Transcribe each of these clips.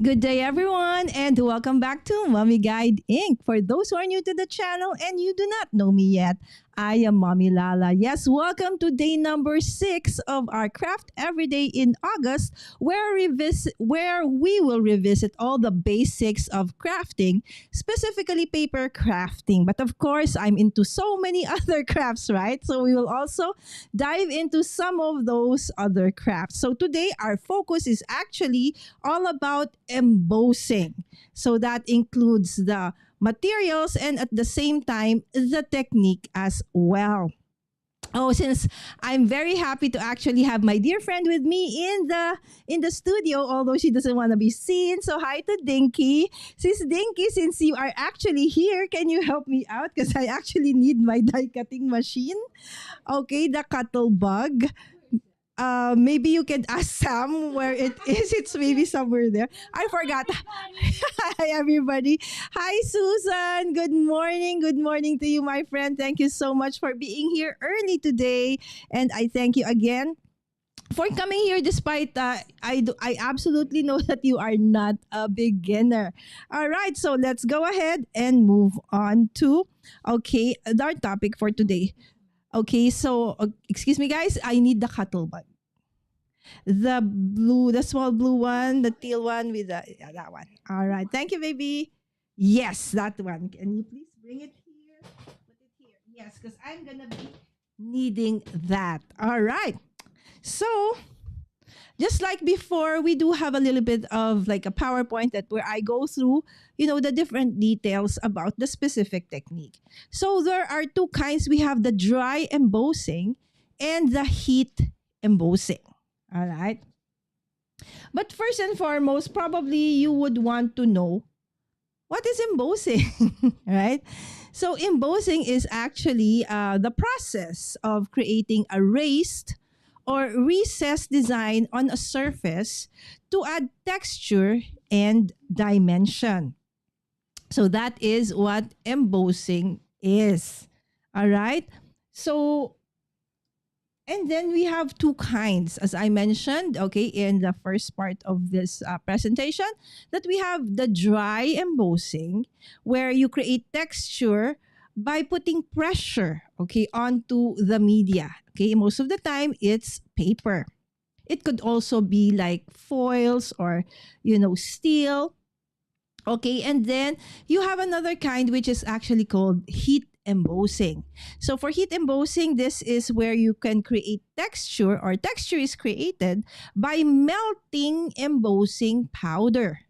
Good day, everyone, and welcome back to Mommy Guide Inc. For those who are new to the channel and you do not know me yet, I am Mommy Lala. Yes, welcome to day number 6 of our Craft Everyday in August, where we will revisit all the basics of crafting, specifically paper crafting. But of course, I'm into so many other crafts, right? So we will also dive into some of those other crafts. So today, our focus is actually all about embossing. So that includes the materials and at the same time the technique as well. Oh, since I'm very happy to actually have my dear friend with me in the studio, although she doesn't want to be seen. So hi to Dinky. Dinky, since you are actually here, can you help me out? Because I actually need my die cutting machine. Okay, the cuttle bug. Maybe you can ask Sam where it is. It's maybe somewhere there. I forgot. Hi, everybody. Hi, Susan. Good morning. Good morning to you, my friend. Thank you so much for being here early today. And I thank you again for coming here despite I absolutely know that you are not a beginner. All right, so let's go ahead and move on to our topic for today. Okay, so excuse me, guys. I need the cuttle bug. The small blue one, the teal one with the yeah, that one. All right, thank you, baby. Yes, that one. Can you please bring it here? Put it here. Yes, because I'm gonna be needing that. All right. So just like before, we do have a little bit of like a PowerPoint that where I go through, the different details about the specific technique. So there are two kinds. We have the dry embossing and the heat embossing. All right. But first and foremost, probably you would want to know what is embossing, right? So embossing is actually the process of creating a raised or recessed design on a surface to add texture and dimension. So that is what embossing is. All right. So and then we have two kinds, as I mentioned, okay, in the first part of this presentation, that we have the dry embossing, where you create texture by putting pressure, okay, onto the media. Okay, most of the time it's paper. It could also be like foils or, steel. Okay, and then you have another kind which is actually called heat embossing. So for heat embossing, this is where you can create texture or texture is created by melting embossing powder.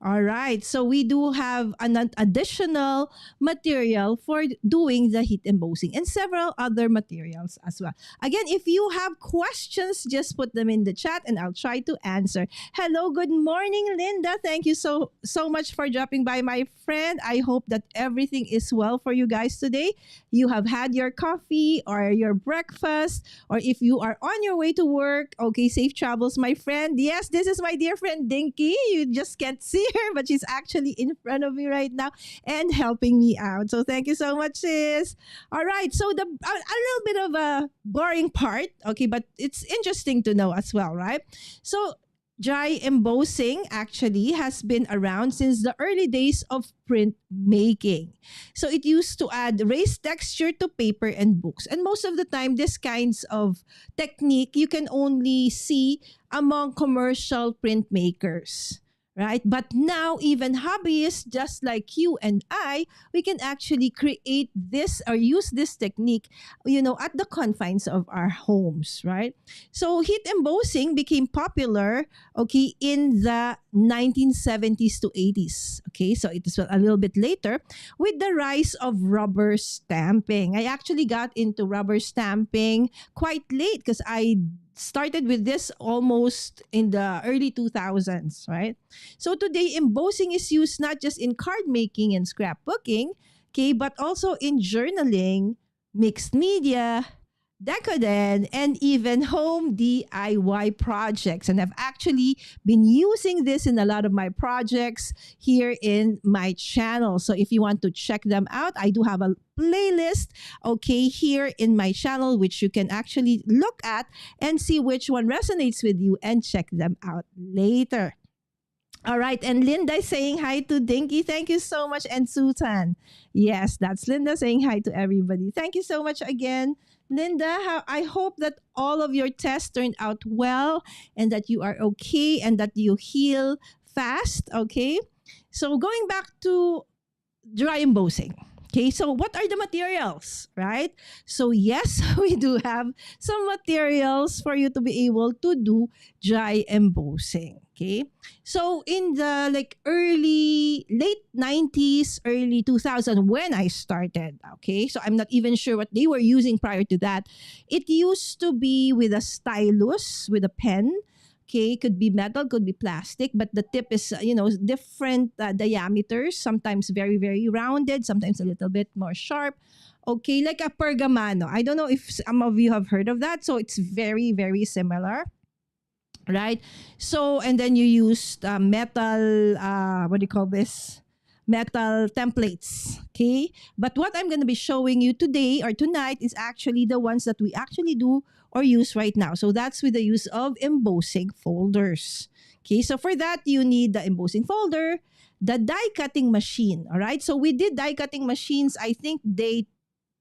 All right. So we do have an additional material for doing the heat embossing and several other materials as well. Again, if you have questions, just put them in the chat and I'll try to answer. Hello, good morning, Linda. Thank you so much for dropping by, my friend. I hope that everything is well for you guys today. You have had your coffee or your breakfast, or if you are on your way to work, okay, safe travels, my friend. Yes, this is my dear friend Dinky. You just can't see her, but she's actually in front of me right now and helping me out. So thank you so much, sis. All right. So a little bit of a boring part, okay, but it's interesting to know as well, right? So dry embossing actually has been around since the early days of print making. So it used to add raised texture to paper and books. And most of the time, this kinds of technique you can only see among commercial printmakers. Right? But now, even hobbyists just like you and I, we can actually create this or use this technique, at the confines of our homes, right? So heat embossing became popular, okay, in the 1970s to 80s. Okay, so it is a little bit later with the rise of rubber stamping. I actually got into rubber stamping quite late because I started with this almost in the early 2000s, right? So today, embossing is used not just in card making and scrapbooking, okay, but also in journaling, mixed media, decoden, and even home DIY projects. And I've actually been using this in a lot of my projects here in my channel. So if you want to check them out, I do have a playlist, okay, here in my channel, which you can actually look at and see which one resonates with you and check them out later. All right. And Linda is saying hi to Dinky. Thank you so much. And Susan. Yes, that's Linda saying hi to everybody. Thank you so much again. Linda, I hope that all of your tests turned out well and that you are okay and that you heal fast. Okay. So going back to dry embossing. Okay, so what are the materials, right? So yes, we do have some materials for you to be able to do dry embossing. Okay, so in the like early late 90s, early 2000 when I started, okay, so I'm not even sure what they were using prior to that. It used to be with a stylus, with a pen. Okay, could be metal, could be plastic, but the tip is, different diameters, sometimes very, very rounded, sometimes a little bit more sharp. Okay, like a pergamano. I don't know if some of you have heard of that. So it's very, very similar, right? So, and then you used metal, what do you call this? Metal templates. Okay. But what I'm going to be showing you today or tonight is actually the ones that we actually do or use right now. So that's with the use of embossing folders. Okay. So for that, you need the embossing folder, the die cutting machine. All right. So we did die cutting machines, I think day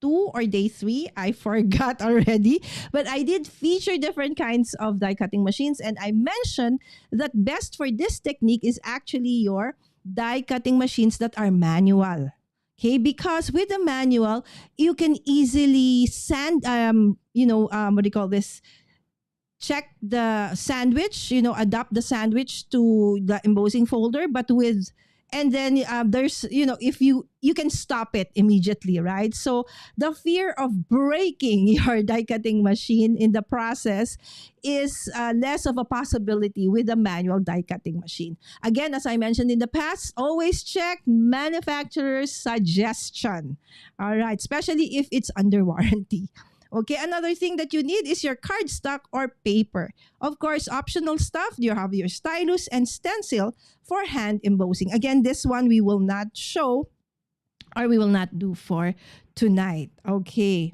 2 or day 3. I forgot already. But I did feature different kinds of die cutting machines. And I mentioned that best for this technique is actually your die cutting machines that are manual. Okay, because with the manual, you can easily sand, what do you call this? Check the sandwich, adapt the sandwich to the embossing folder, but with and then there's if you can stop it immediately, right? So the fear of breaking your die cutting machine in the process is less of a possibility with a manual die cutting machine. Again, as I mentioned in the past, always check manufacturer's suggestion. All right, especially if it's under warranty. Okay, another thing that you need is your cardstock or paper. Of course, optional stuff, you have your stylus and stencil for hand embossing. Again, this one we will not show or we will not do for tonight. Okay.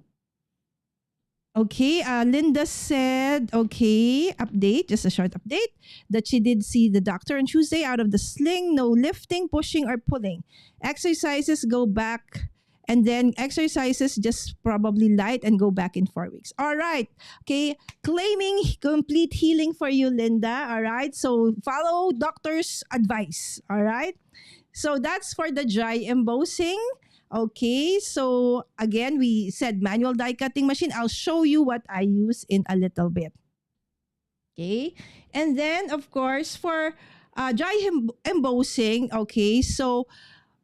Okay, Linda said, okay, update, just a short update, that she did see the doctor on Tuesday out of the sling, no lifting, pushing, or pulling. Exercises go back, and then exercises just probably light and go back in 4 weeks. All right, okay, claiming complete healing for you, Linda. All right, so follow doctor's advice. All right, so that's for the dry embossing. Okay, so again, we said manual die cutting machine. I'll show you what I use in a little bit. Okay, and then of course for dry embossing. Okay, so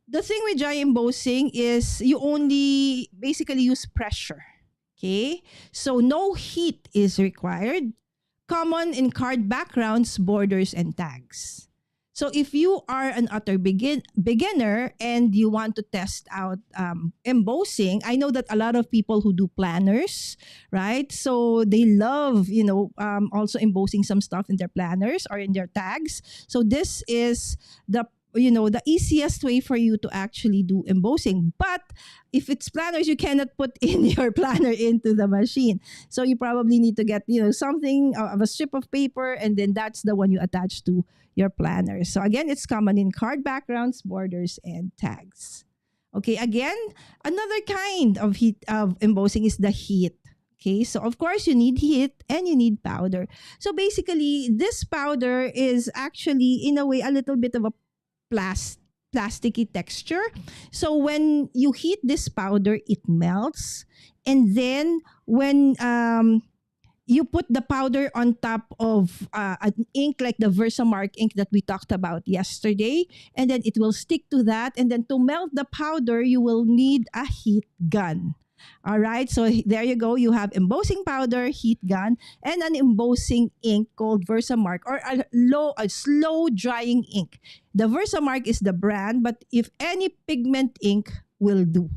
the thing with dry embossing is you only basically use pressure. Okay, so no heat is required. Common in card backgrounds, borders, and tags. So if you are an utter beginner and you want to test out embossing, I know that a lot of people who do planners, right? So they love, also embossing some stuff in their planners or in their tags. So this is the easiest way for you to actually do embossing. But if it's planners, you cannot put in your planner into the machine. So you probably need to get, something of a strip of paper, and then that's the one you attach to your planner. So again, it's common in card backgrounds, borders, and tags. Okay, again, another kind of heat of embossing is the heat. Okay, so of course you need heat and you need powder. So basically, this powder is actually in a way a little bit of a plasticky texture. So when you heat this powder, it melts. And then when you put the powder on top of an ink like the Versamark ink that we talked about yesterday, and then it will stick to that. And then to melt the powder, you will need a heat gun. All right, so there you go. You have embossing powder, heat gun, and an embossing ink called Versamark, or a slow drying ink. The Versamark is the brand, but if any pigment ink will do.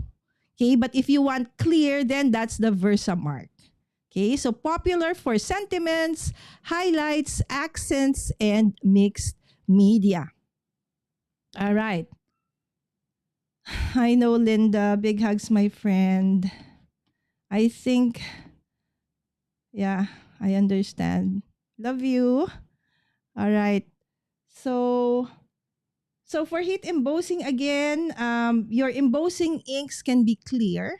Okay, but if you want clear, then that's the Versamark. Okay, so popular for sentiments, highlights, accents, and mixed media. All right. I know, Linda. Big hugs, my friend. I think, yeah, I understand. Love you. All right. So for heat embossing again, your embossing inks can be clear,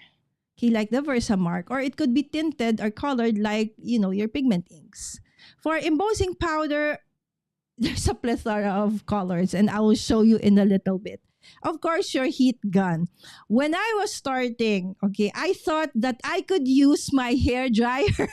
okay, like the Versamark, or it could be tinted or colored like, your pigment inks. For embossing powder, there's a plethora of colors, and I will show you in a little bit. Of course, your heat gun. When I was starting, okay, I thought that I could use my hair dryer.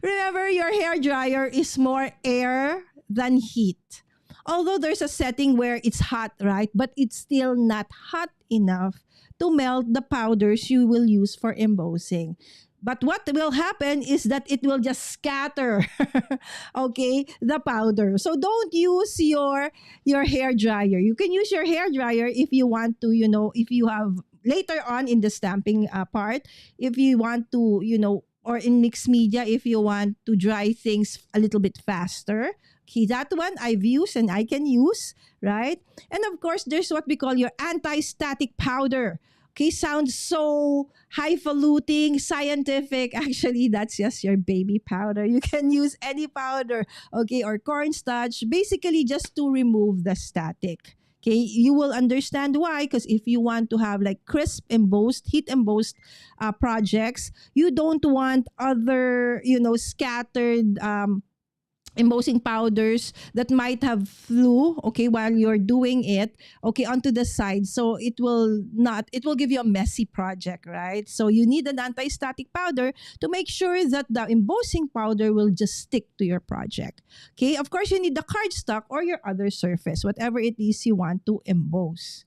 Remember, your hair dryer is more air than heat. Although there's a setting where it's hot, right? But it's still not hot enough to melt the powders you will use for embossing. But what will happen is that it will just scatter, okay, the powder. So don't use your hair dryer. You can use your hair dryer if you want to, if you have later on in the stamping part, if you want to, or in mixed media, if you want to dry things a little bit faster. Okay, that one I've used and I can use, right? And of course, there's what we call your anti-static powder. Okay, sounds so highfalutin, scientific. Actually, that's just your baby powder. You can use any powder, okay, or cornstarch, basically just to remove the static. Okay, you will understand why, because if you want to have like crisp embossed, heat embossed projects, you don't want other, scattered embossing powders that might have flew, okay, while you're doing it, okay, onto the side. So it will give you a messy project, right? So you need an anti-static powder to make sure that the embossing powder will just stick to your project. Okay, of course, you need the cardstock or your other surface, whatever it is you want to emboss.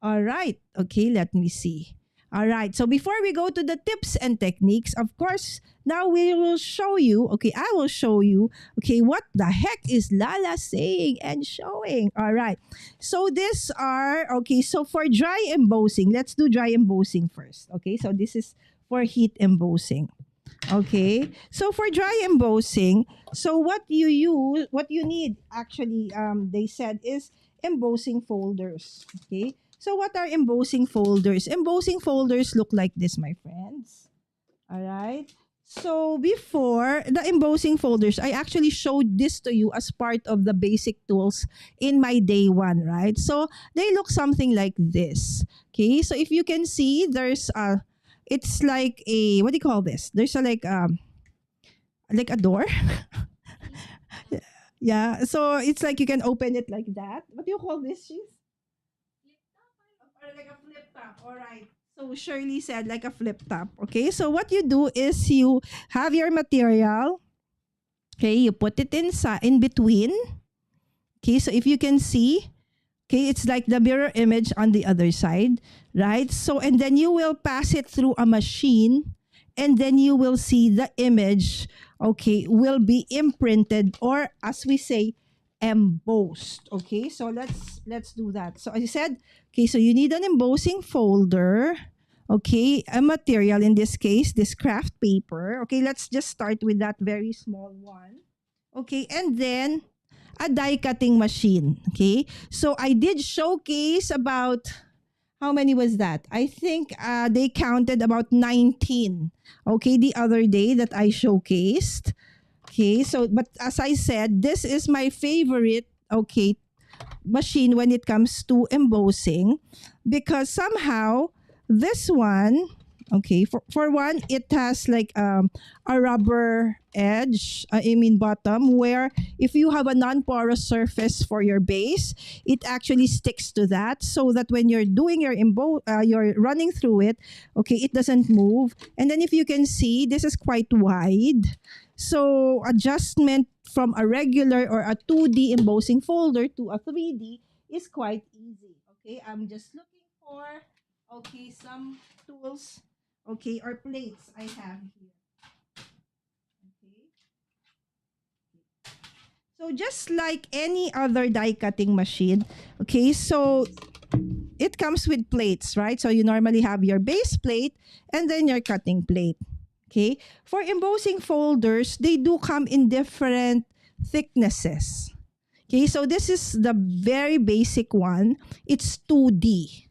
All right, okay, let me see. All right. So before we go to the tips and techniques, of course, now we will show you, okay, I will show you, okay, what the heck is Lala saying and showing. All right. So these are, okay, so for dry embossing, let's do dry embossing first. Okay. So this is for heat embossing. Okay. So for dry embossing, so what you need actually, they said is embossing folders. Okay. So what are embossing folders? Embossing folders look like this, my friends. All right. So before the embossing folders, I actually showed this to you as part of the basic tools in my day one, right? So they look something like this. Okay. So if you can see, it's like a, what do you call this? There's like a door. Yeah. So it's like you can open it like that. What do you call this, She's? Or like a flip top. All right. So Shirley said like a flip top. Okay. So what you do is you have your material. Okay. You put it in between. Okay. So if you can see, okay, it's like the mirror image on the other side, right? So, and then you will pass it through a machine, and then you will see the image, okay, will be imprinted, or as we say, embossed. Okay, so let's do that. So as I said, okay, so you need an embossing folder, okay, a material, in this case, this craft paper. Okay, let's just start with that very small one. Okay, and then a die cutting machine. Okay, so I did showcase about, how many was that? I think they counted about 19. Okay, the other day that I showcased. Okay, so but as I said, this is my favorite, okay, machine when it comes to embossing, because somehow this one, okay, for one, it has like a rubber edge, I mean bottom, where if you have a non-porous surface for your base, it actually sticks to that, so that when you're doing your you're running through it, okay, it doesn't move. And then if you can see, this is quite wide, so adjustment from a regular or a 2D embossing folder to a 3D is quite easy. Okay, I'm just looking for, okay, some tools, okay, or plates I have here. Okay. So just like any other die cutting machine, okay, so it comes with plates, right? So you normally have your base plate and then your cutting plate. Okay. For embossing folders, they do come in different thicknesses. Okay, so this is the very basic one. It's 2D.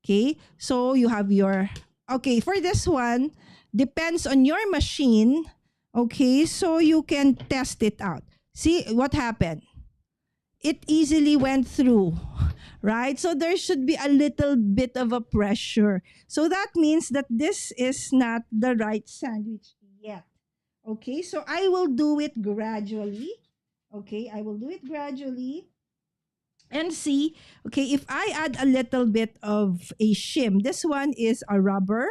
Okay, so you have your, okay, for this one, depends on your machine. Okay, so you can test it out. See what happened. it easily went through, right? So there should be a little bit of a pressure. So that means that this is not the right sandwich yet. Okay, so I will do it gradually. Okay, I will do it gradually and see. Okay, if I add a little bit of a shim, this one is a rubber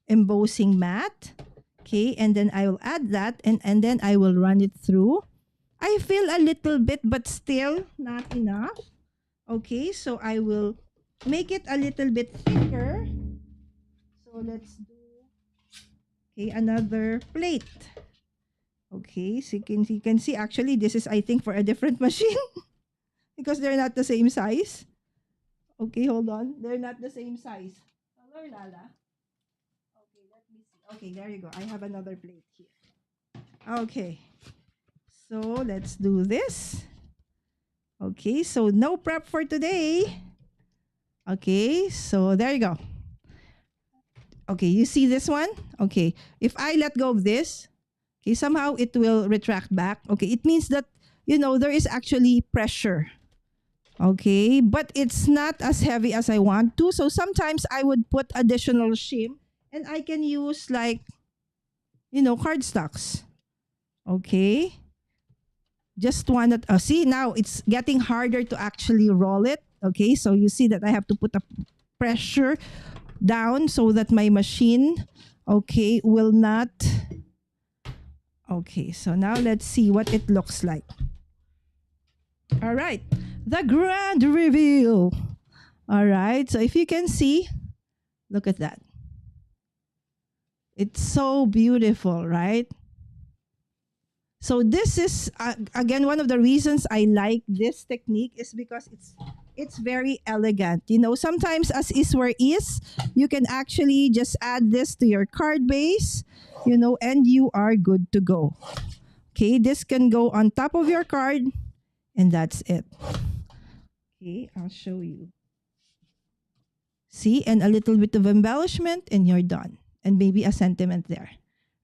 embossing mat. Okay, and then I will add that, and then I will run it through. I feel a little bit, but still not enough. Okay, so I will make it a little bit thicker. So let's do, okay, another plate. Okay, so you can see actually this is, I think, for a different machine because they're not the same size. Okay, hold on. They're not the same size. Hello, Lala. Okay, let me see. Okay, there you go. I have another plate here. Okay, so let's do this. Okay, so no prep for today. Okay, so there you go. Okay, you see this one? Okay, if I let go of this, okay, somehow it will retract back. Okay, it means that, there is actually pressure. Okay, but it's not as heavy as I want to. So sometimes I would put additional shim and I can use like, cardstocks. Okay. Just one that, see, now it's getting harder to actually roll it. Okay, so you see that I have to put a pressure down so that my machine, okay, will not. Okay, so now let's see what it looks like. All right, the grand reveal. All right, so if you can see, look at that. It's so beautiful, right? So this is again one of the reasons I like this technique is because it's very elegant. Sometimes as is where is, you can actually just add this to your card base, and you are good to go. Okay, this can go on top of your card and that's it. Okay, I'll show you. See, and a little bit of embellishment and you're done. And maybe a sentiment there.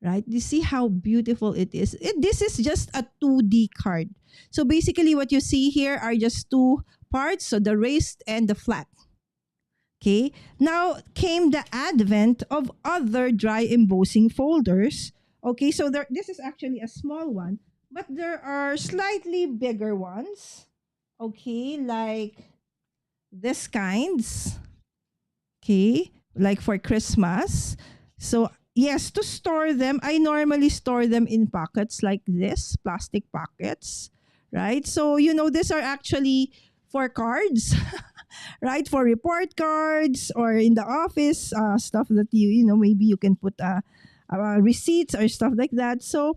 Right? You see how beautiful it is. This is just a 2D card. So basically what you see here are just two parts, so the raised and the flat. Okay? Now came the advent of other dry embossing folders. Okay, so this is actually a small one, but there are slightly bigger ones. Okay, like this kinds. Okay, like for Christmas. So yes, to store them, I normally store them in pockets like this, plastic pockets, right? So, these are actually for cards, right? For report cards or in the office, stuff that maybe you can put receipts or stuff like that. So,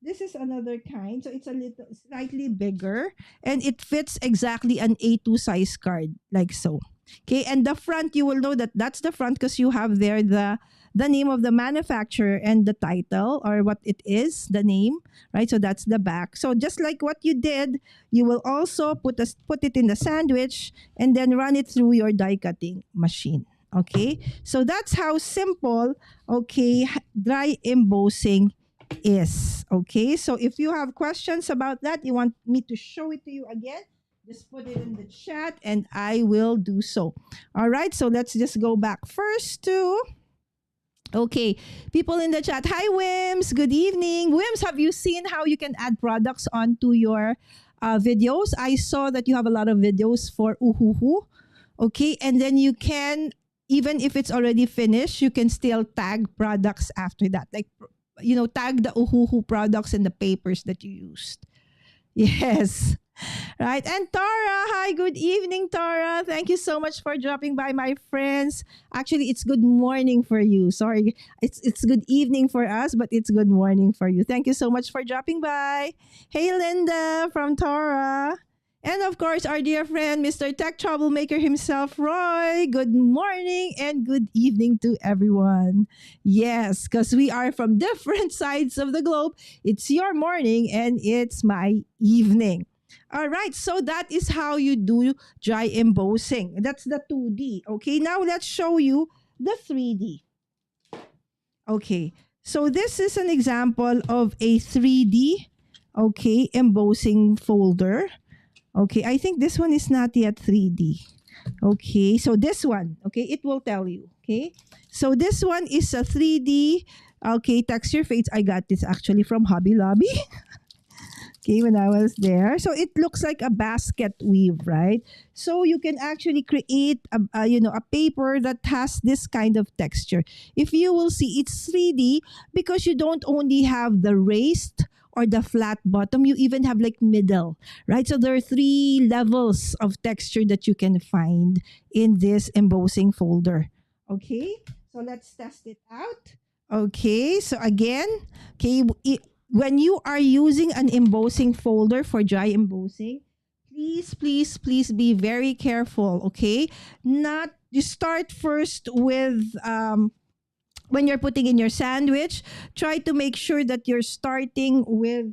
this is another kind. So, it's a little slightly bigger and it fits exactly an A2 size card, like so. Okay, and the front, you will know that that's the front because you have there the name of the manufacturer and the title or what it is, the name, right? So that's the back. So just like what you did, you will also put it in the sandwich and then run it through your die cutting machine. Okay, so that's how simple, okay, dry embossing is. Okay, so if you have questions about that, you want me to show it to you again, just put it in the chat and I will do so. All right, so let's just go back first to, okay, people in the chat. Hi, Wims. Good evening. Wims, have you seen how you can add products onto your videos? I saw that you have a lot of videos for Uhuhu. Okay, and then you can, even if it's already finished, you can still tag products after that. Like, tag the Uhuhu products and the papers that you used. Yes. Right. And Tara, hi, good evening, Tara. Thank you so much for dropping by, my friends. Actually, it's good morning for you. Sorry, it's good evening for us, but it's good morning for you. Thank you so much for dropping by. Hey, Linda from Tara. And of course, our dear friend, Mr. Tech Troublemaker himself, Roy. Good morning and good evening to everyone. Yes, because we are from different sides of the globe. It's your morning and it's my evening. All right, so that is how you do dry embossing. That's the 2D. Okay, now let's show you the 3D. Okay, so this is an example of a 3D, okay, embossing folder. Okay, I think this one is not yet 3D. Okay, so this one, okay, it will tell you. Okay, so this one is a 3D. Okay, texture fades. I got this actually from Hobby Lobby. Okay, when I was there. So it looks like a basket weave, right? So you can actually create a paper that has this kind of texture. If you will see, it's 3D because you don't only have the raised or the flat bottom, you even have like middle, right? So there are three levels of texture that you can find in this embossing folder. Okay, so let's test it out. Okay, so again, okay, when you are using an embossing folder for dry embossing, please, please, please be very careful, okay? Not, you start first with, when you're putting in your sandwich, try to make sure that you're starting with,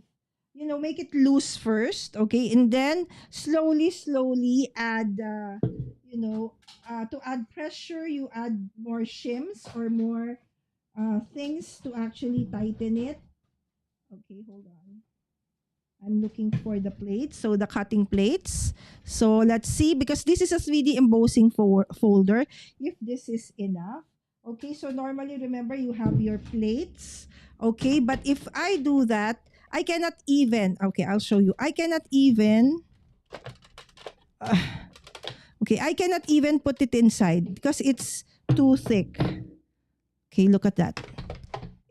make it loose first, okay? And then slowly, slowly add, to add pressure, you add more shims or more things to actually tighten it. Okay, hold on. I'm looking for the plates, so the cutting plates. So let's see, because this is a 3D embossing folder, if this is enough. Okay, so normally remember you have your plates. Okay, but if I do that, I cannot even, okay, I'll show you. I cannot even, okay, I cannot even put it inside because it's too thick. Okay, look at that.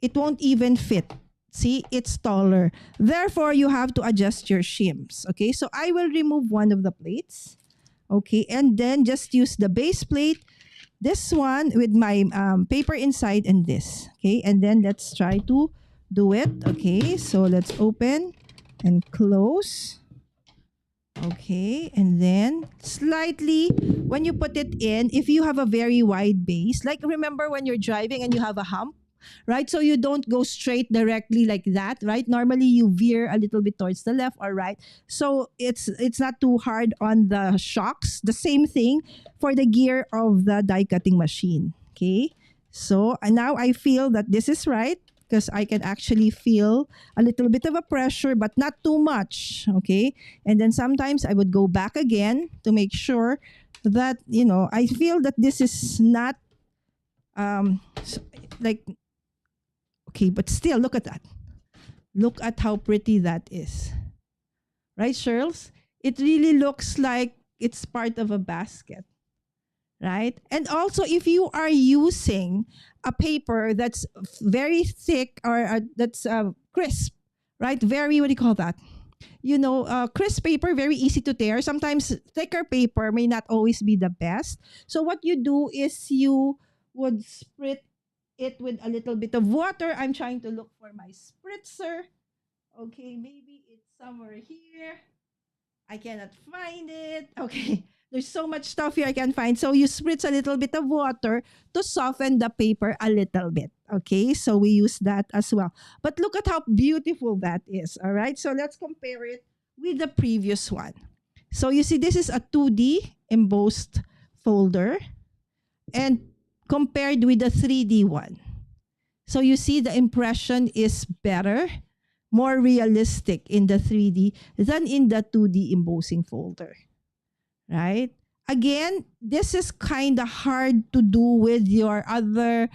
It won't even fit. See, it's taller. Therefore, you have to adjust your shims. Okay, so I will remove one of the plates. Okay, and then just use the base plate, this one with my paper inside and this. Okay, and then let's try to do it. Okay, so let's open and close. Okay, and then slightly, when you put it in, if you have a very wide base, like remember when you're driving and you have a hump, right? So you don't go straight directly like that, right? Normally you veer a little bit towards the left or right. So it's not too hard on the shocks. The same thing for the gear of the die cutting machine. Okay. So and now I feel that this is right because I can actually feel a little bit of a pressure, but not too much. Okay. And then sometimes I would go back again to make sure that, I feel that this is not like, okay, but still, look at that. Look at how pretty that is. Right, Shirls? It really looks like it's part of a basket. Right? And also, if you are using a paper that's very thick or that's crisp, right? Very, what do you call that? Crisp paper, very easy to tear. Sometimes thicker paper may not always be the best. So what you do is you would spritz it with a little bit of water. I'm trying to look for my spritzer. Okay, maybe it's somewhere here. I cannot find it. Okay, there's so much stuff here I can find. So you spritz a little bit of water to soften the paper a little bit. Okay, so we use that as well. But look at how beautiful that is. All right, so let's compare it with the previous one. So you see, this is a 2D embossed folder and compared with the 3D one. So you see the impression is better, more realistic in the 3D than in the 2D embossing folder, right? Again, this is kind of hard to do with other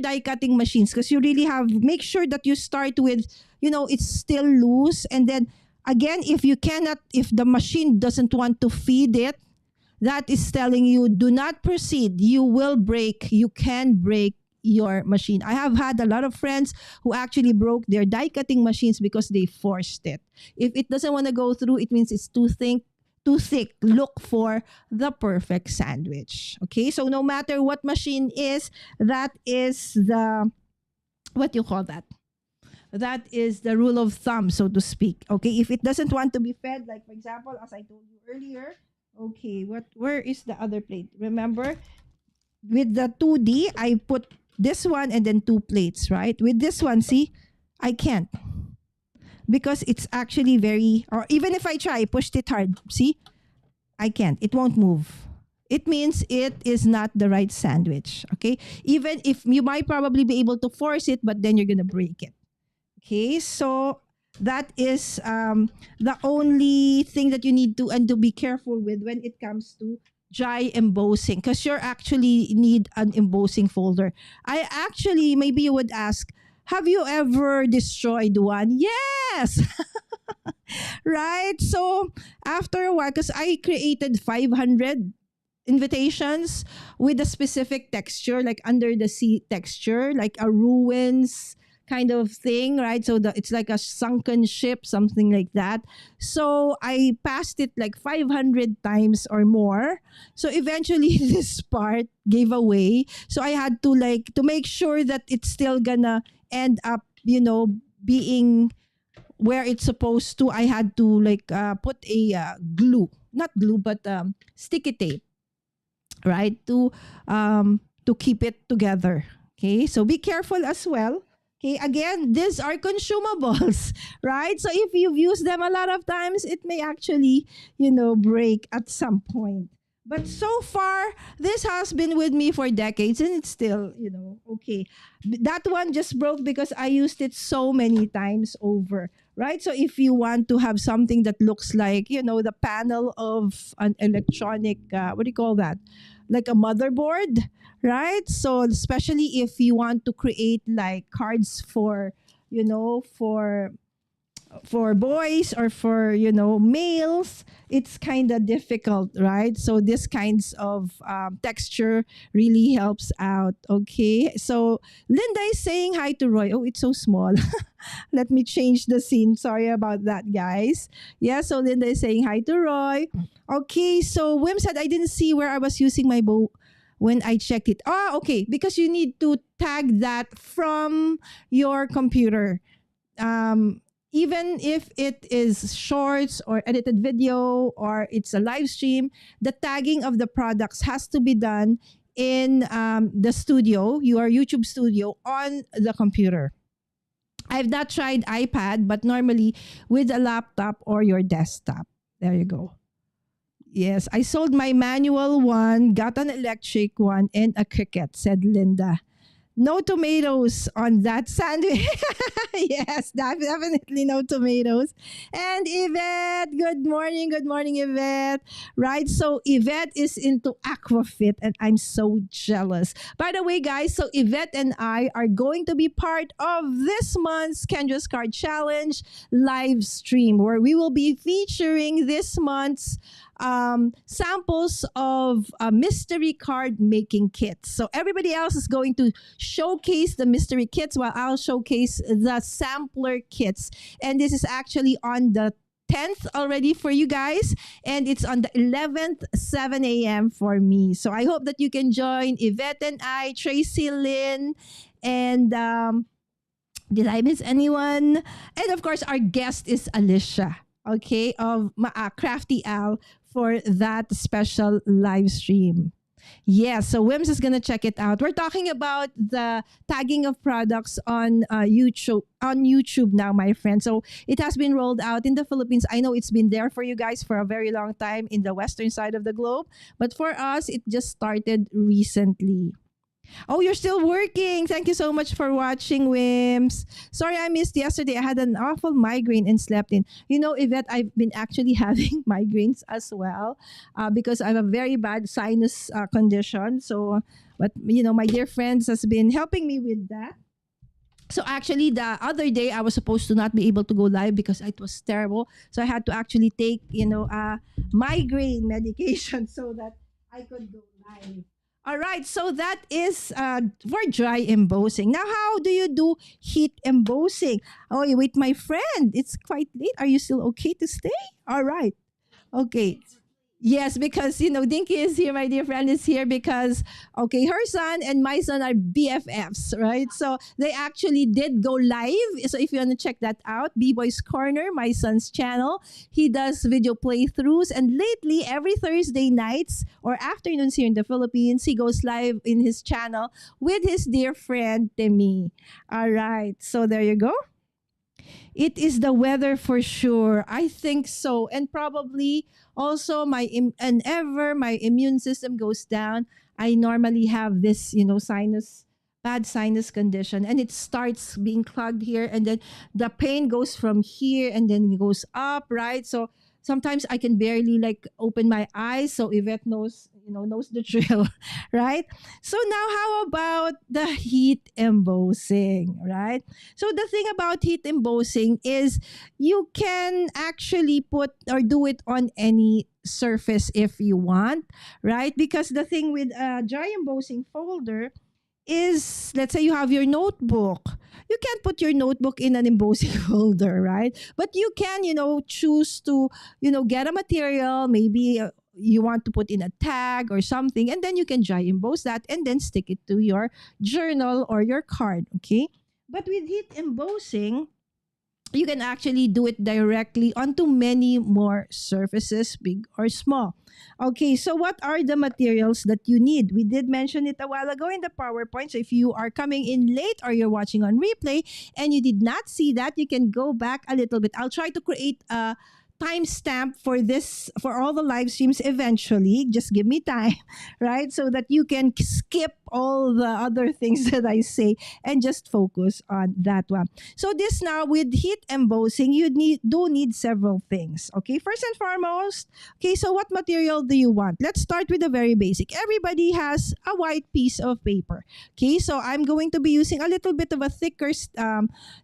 die cutting machines because you really make sure that you start with, it's still loose. And then again, if the machine doesn't want to feed it, that is telling you do not proceed. You can break your machine. I have had a lot of friends who actually broke their die cutting machines because they forced it. If it doesn't want to go through, it means it's too thick. Look for the perfect sandwich. Okay, so no matter what machine is, that is the, what you call that? That is the rule of thumb, so to speak. Okay, if it doesn't want to be fed, like for example, as I told you earlier, okay, where is the other plate? Remember, with the 2D, I put this one and then 2 plates, right? With this one, see, I can't. Because it's actually or even if I try, pushed it hard, see, I can't. It won't move. It means it is not the right sandwich, okay? Even if you might probably be able to force it, but then you're going to break it. Okay, so That is the only thing that you need to and to be careful with when it comes to dry embossing, because you actually need an embossing folder. I actually, maybe you would ask, have you ever destroyed one? Yes. Right? So after a while, because I created 500 invitations with a specific texture, like under the sea texture, like a ruins kind of thing, right? So it's like a sunken ship, something like that. So I passed it like 500 times or more. So eventually this part gave away. So I had to, like, to make sure that it's still gonna end up, being where it's supposed to. I had to, like, put a glue, not glue, but sticky tape, right, to keep it together. Okay, so be careful as well. Okay, again, these are consumables, right? So if you've used them a lot of times, it may actually, break at some point. But so far, this has been with me for decades and it's still, okay. That one just broke because I used it so many times over, right? So if you want to have something that looks like, the panel of an electronic, what do you call that? Like a motherboard, right? So especially if you want to create like cards for, for boys or for, males, it's kind of difficult, right? So this kinds of texture really helps out. Okay, so Linda is saying hi to Roy. Oh, it's so small. Let me change the scene. Sorry about that, guys. Yeah, so Linda is saying hi to Roy. Okay, so Wim said I didn't see where I was using my bow when I checked it. Oh, okay, because you need to tag that from your computer. Even if it is shorts or edited video or it's a live stream, the tagging of the products has to be done in the studio, your YouTube studio, on the computer. I've not tried iPad, but normally with a laptop or your desktop. There you go. Yes, I sold my manual one, got an electric one, and a Cricut, said Linda. No tomatoes on that sandwich. Yes, definitely no tomatoes. And Yvette, good morning. Good morning, Yvette. Right, so Yvette is into Aquafit, and I'm so jealous. By the way, guys, so Yvette and I are going to be part of this month's Kendra's Card Challenge live stream, where we will be featuring this month's samples of mystery card making kits. So everybody else is going to showcase the mystery kits while I'll showcase the sampler kits. And this is actually on the 10th already for you guys, and it's on the 11th, 7 a.m. for me. So I hope that you can join Yvette and I, Tracy Lynn, and did I miss anyone? And of course, our guest is Alicia, okay, of Crafty Al, for that special live stream. Yeah, so Wims is gonna check it out. We're talking about the tagging of products on YouTube now, my friend. So it has been rolled out in the Philippines. I know it's been there for you guys for a very long time in the western side of the globe, but for us, it just started recently. Oh, you're still working. Thank you so much for watching, Wims. Sorry I missed yesterday. I had an awful migraine and slept in. Yvette, I've been actually having migraines as well, because I have a very bad sinus condition. So, but, my dear friends has been helping me with that. So actually, the other day I was supposed to not be able to go live because it was terrible. So I had to actually take, migraine medication so that I could go live. All right, so that is for dry embossing. Now, how do you do heat embossing? Oh, wait, my friend, it's quite late. Are you still okay to stay? All right. Okay. Yes, because Dinky is here, my dear friend is here because her son and my son are BFFs, right? So they actually did go live. So if you want to check that out, B-Boy's Corner, my son's channel, he does video playthroughs, and lately every Thursday nights or afternoons here in the Philippines, he goes live in his channel with his dear friend Temi. All right, so there you go. It is the weather for sure. I think so. And probably also whenever my immune system goes down, I normally have this, sinus bad sinus condition, and it starts being clogged here, and then the pain goes from here and then it goes up, right? So sometimes I can barely like open my eyes. So Yvette knows, knows the drill, right? So now how about the heat embossing, right? So the thing about heat embossing is you can actually put or do it on any surface if you want, right? Because the thing with a dry embossing folder is, let's say you have your notebook, you can't put your notebook in an embossing folder, right? But you can, choose to, get a material, maybe you want to put in a tag or something, and then you can dry emboss that and then stick it to your journal or your card, okay? But with heat embossing, you can actually do it directly onto many more surfaces, big or small. Okay, so what are the materials that you need? We did mention it a while ago in the PowerPoint. So if you are coming in late or you're watching on replay and you did not see that, you can go back a little bit. I'll try to create a timestamp for this, for all the live streams eventually. Just give me time, right? So that you can skip all the other things that I say and just focus on that one. So this now with heat embossing, you do need several things. Okay, first and foremost, okay, so what material do you want? Let's start with the very basic. Everybody has a white piece of paper. Okay, so I'm going to be using a little bit of a thicker,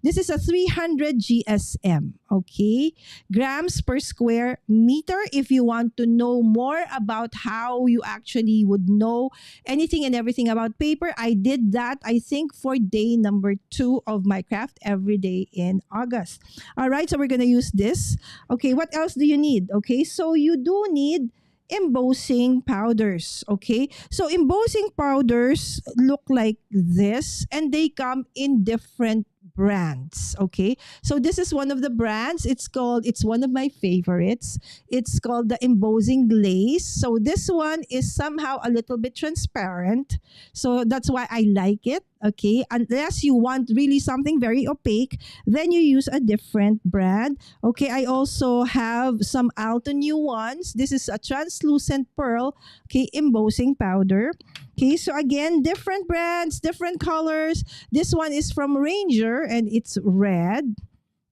this is a 300 GSM, okay, grams per square meter. If you want to know more about how you actually would know anything and everything about paper, I did that, I think, for day number 2 of my craft every day in August. All right, so we're going to use this. Okay, what else do you need? Okay, so you do need embossing powders. Okay, so embossing powders look like this, and they come in different brands. Okay, so this is one of the brands. It's one of my favorites. It's called the Embossing Glaze. So this one is somehow a little bit transparent, so that's why I like it. Okay, unless you want really something very opaque, then you use a different brand. Okay, I also have some Alto new ones. This is a translucent pearl, okay, embossing powder. Okay, so again, different brands, different colors. This one is from Ranger and it's red.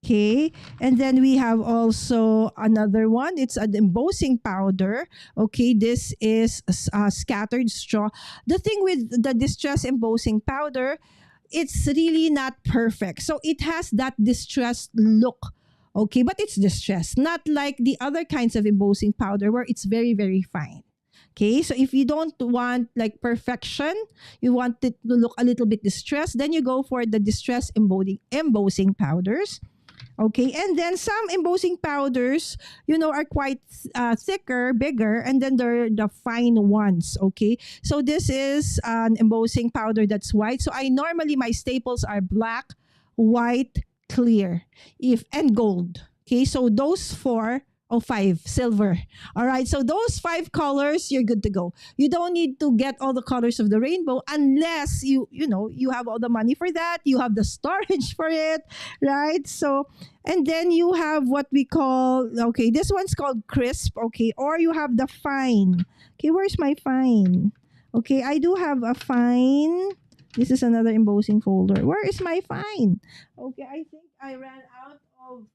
Okay, and then we have also another one. It's an embossing powder. Okay, this is scattered straw. The thing with the distress embossing powder, it's really not perfect. So it has that distressed look. Okay, but it's distressed, not like the other kinds of embossing powder where it's very, very fine. Okay, so if you don't want like perfection, you want it to look a little bit distressed, then you go for the distressed embossing powders. Okay, and then some embossing powders, are quite thicker, bigger, and then they're the fine ones. Okay, so this is an embossing powder that's white. So I normally, my staples are black, white, clear, and gold. Okay, so those 4. Oh, 5, silver. All right. So those 5 colors, you're good to go. You don't need to get all the colors of the rainbow unless you have all the money for that. You have the storage for it, right? So, and then you have what we call, okay, this one's called crisp, okay, or you have the fine. Okay, where's my fine? Okay, I do have a fine. This is another embossing folder. Where is my fine? Okay, I think I ran out of,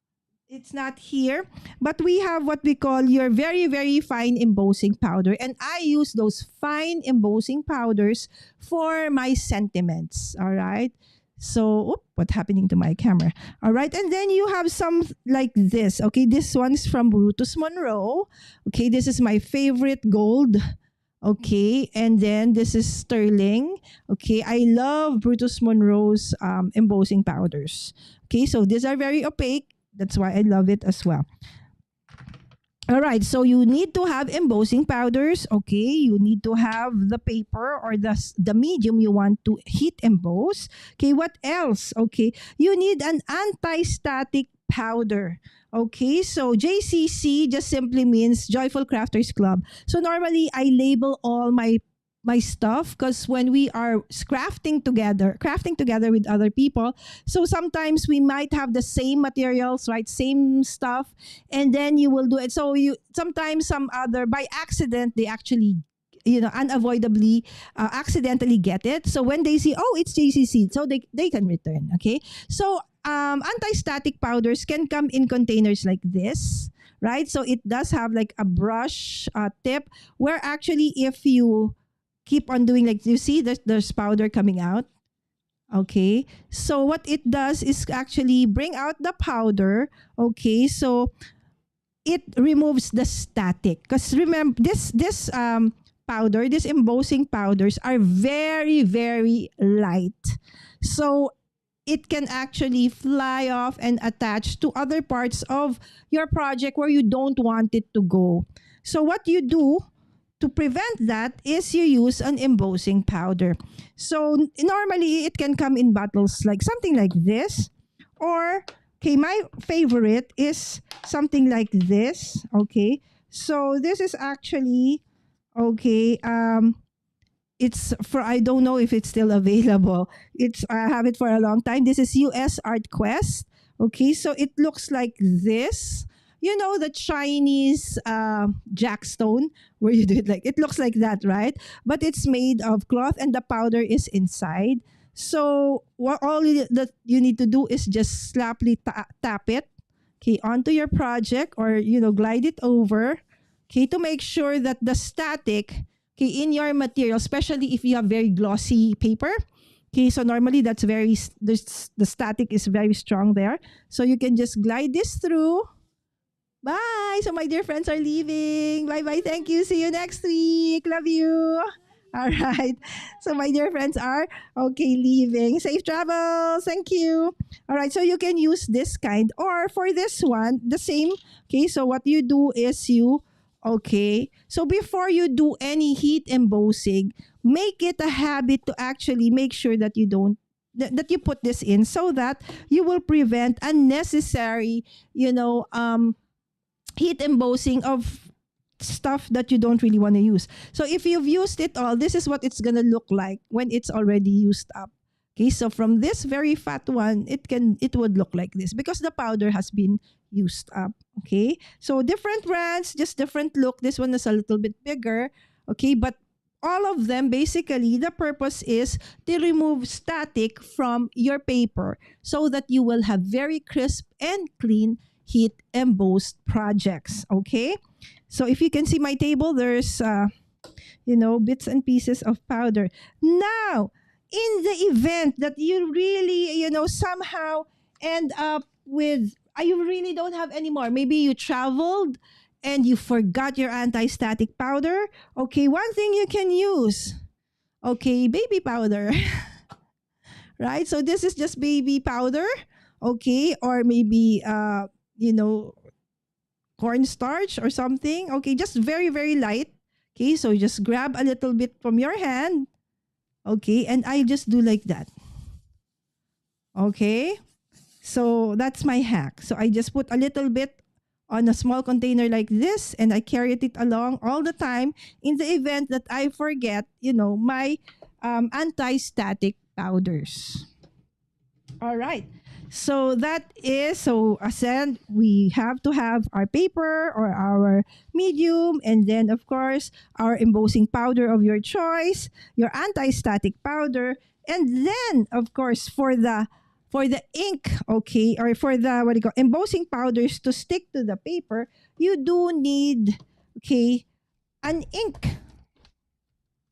it's not here, but we have what we call your very, very fine embossing powder. And I use those fine embossing powders for my sentiments. All right. So, what's happening to my camera? All right. And then you have some like this. Okay. This one's from Brutus Monroe. Okay. This is my favorite gold. Okay. And then this is sterling. Okay. I love Brutus Monroe's embossing powders. Okay. So these are very opaque. That's why I love it as well. All right, so you need to have embossing powders, okay? You need to have the paper or the medium you want to heat emboss. Okay, what else? Okay, you need an anti-static powder. Okay, so JCC just simply means Joyful Crafters Club. So normally I label all my stuff because when we are crafting together with other people, so sometimes we might have the same materials, right, same stuff, and then you will do it. So you sometimes some other by accident they actually unavoidably accidentally get it. So when they see, oh, it's JCC, so they can return. Okay. So anti-static powders can come in containers like this, right? So it does have like a brush tip where actually if you keep on doing, like, you see there's powder coming out. Okay. So what it does is actually bring out the powder. Okay. So it removes the static, because remember this powder, these embossing powders are very, very light. So it can actually fly off and attach to other parts of your project where you don't want it to go. So what you do to prevent that is you use an embossing powder. So normally it can come in bottles like something like this, or okay, my favorite is something like this. Okay, so this is actually okay. It's for, I don't know if it's still available. It's, I have it for a long time. This is US Art Quest. Okay, so it looks like this. You know the Chinese jackstone where you do it, like it looks like that, right? But it's made of cloth and the powder is inside. So what that you need to do is just slaply tap it, okay, onto your project, or glide it over, okay, to make sure that the static, okay, in your material, especially if you have very glossy paper. Okay, so normally that's the static is very strong there. So you can just glide this through. Bye. So my dear friends are leaving. Bye bye. Thank you. See you next week. Love you. All right. So my dear friends are okay leaving. Safe travels. Thank you. All right. So you can use this kind, or for this one, the same. Okay. So what you do is okay. So before you do any heat embossing, make it a habit to actually make sure that you don't that you put this in, so that you will prevent unnecessary, heat embossing of stuff that you don't really want to use. So if you've used it all, this is what it's gonna look like when it's already used up. Okay, so from this very fat one, it would look like this because the powder has been used up. Okay, so different brands, just different look. This one is a little bit bigger. Okay, but all of them, basically the purpose is to remove static from your paper so that you will have very crisp and clean heat embossed projects. Okay, so if you can see my table, there's bits and pieces of powder. Now, in the event that you really somehow end up with you really don't have any more, maybe you traveled and you forgot your anti-static powder. Okay, one thing you can use, okay, baby powder. Right, so this is just baby powder. Okay, or maybe cornstarch or something. Okay, just very, very light. Okay, so just grab a little bit from your hand. Okay, and I just do like that. Okay, so that's my hack. So I just put a little bit on a small container like this, and I carry it along all the time in the event that I forget, my anti-static powders. All right. So that is, so as said, we have to have our paper or our medium, and then of course our embossing powder of your choice, your anti-static powder, and then of course for the ink, okay, or for the what do you call embossing powders to stick to the paper, you do need, okay, an ink.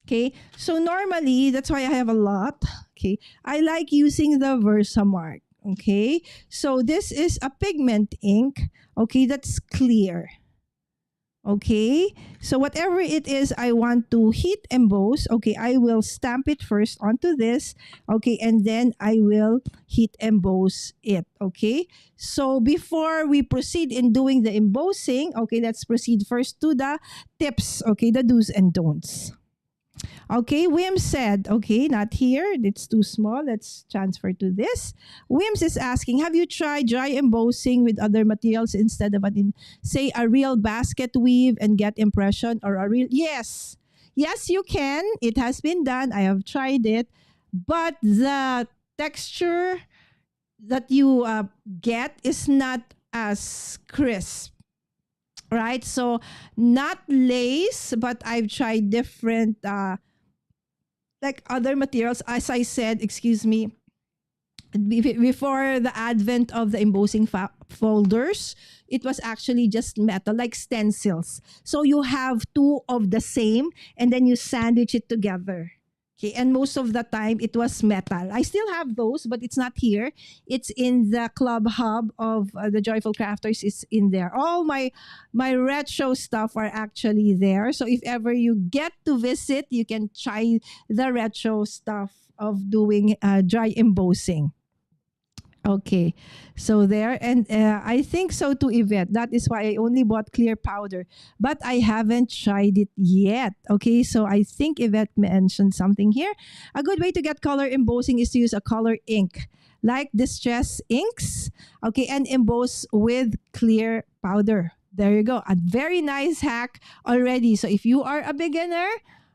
Okay, so normally that's why I have a lot. Okay, I like using the Versamark. Okay, so this is a pigment ink. Okay, that's clear. Okay, so whatever it is I want to heat emboss, okay, I will stamp it first onto this. Okay, and then I will heat emboss it. Okay, so before we proceed in doing the embossing, okay, let's proceed first to the tips. Okay, the do's and don'ts. Okay, Wim said, okay, not here. It's too small. Let's transfer to this. Wims is asking, have you tried dry embossing with other materials instead of, say, a real basket weave and get impression, or a real... Yes. Yes, you can. It has been done. I have tried it. But the texture that you get is not as crisp. right? So not lace, but I've tried different like other materials. As I said, excuse me, before the advent of the embossing folders, it was actually just metal, like stencils. So you have two of the same, and then you sandwich it together. Okay, and most of the time it was metal. I still have those, but it's not here. It's in the club hub of the Joyful Crafters. It's in there. All my retro stuff are actually there. So if ever you get to visit, you can try the retro stuff of doing dry embossing. Okay, so there, and I think so too, Yvette. That is why I only bought clear powder, but I haven't tried it yet. Okay, so I think Yvette mentioned something here. A good way to get color embossing is to use a color ink, like Distress inks. Okay, and emboss with clear powder. There you go. A very nice hack already. So if you are a beginner,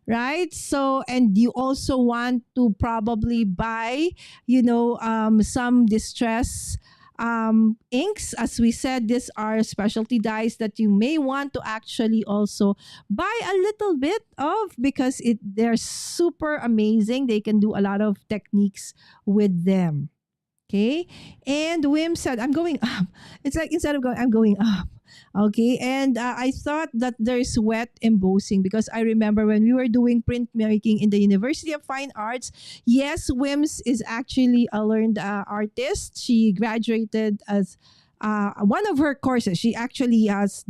right? So, and you also want to probably buy, some distress inks. As we said, these are specialty dyes that you may want to actually also buy a little bit of, because they're super amazing. They can do a lot of techniques with them. Okay. And Wim said, I'm going up. It's like instead of going, I'm going up. Okay. And I thought that there's wet embossing, because I remember when we were doing printmaking in the University of Fine Arts. Yes, Wims is actually a learned artist. She graduated as one of her courses. She actually has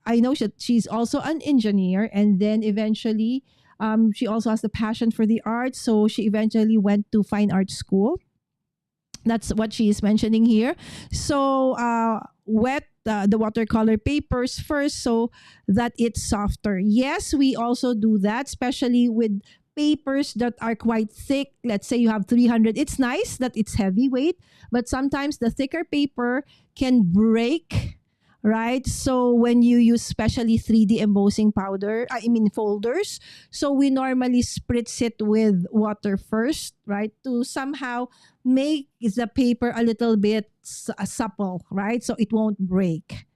I know she's also an engineer, and then eventually she also has the passion for the arts. So she eventually went to fine art school. That's what she is mentioning here. So wet the watercolor papers first so that it's softer. Yes, we also do that, especially with papers that are quite thick. Let's say you have 300. It's nice that it's heavyweight, but sometimes the thicker paper can break, right? So when you use especially 3D embossing powder, I mean folders, so we normally spritz it with water first, right? To somehow make the paper a little bit supple, right? So it won't break.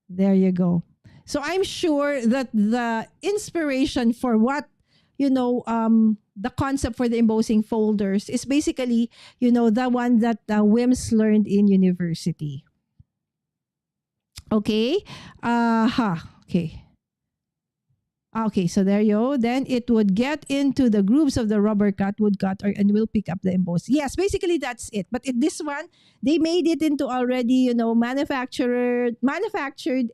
There you go. So I'm sure that the inspiration for the concept for the embossing folders is basically, the one that Wims learned in university. Okay. Okay. Okay, so there you go. Then it would get into the grooves of the rubber cut, wood cutter, and will pick up the emboss. Yes, basically that's it. But this one, they made it into already, manufactured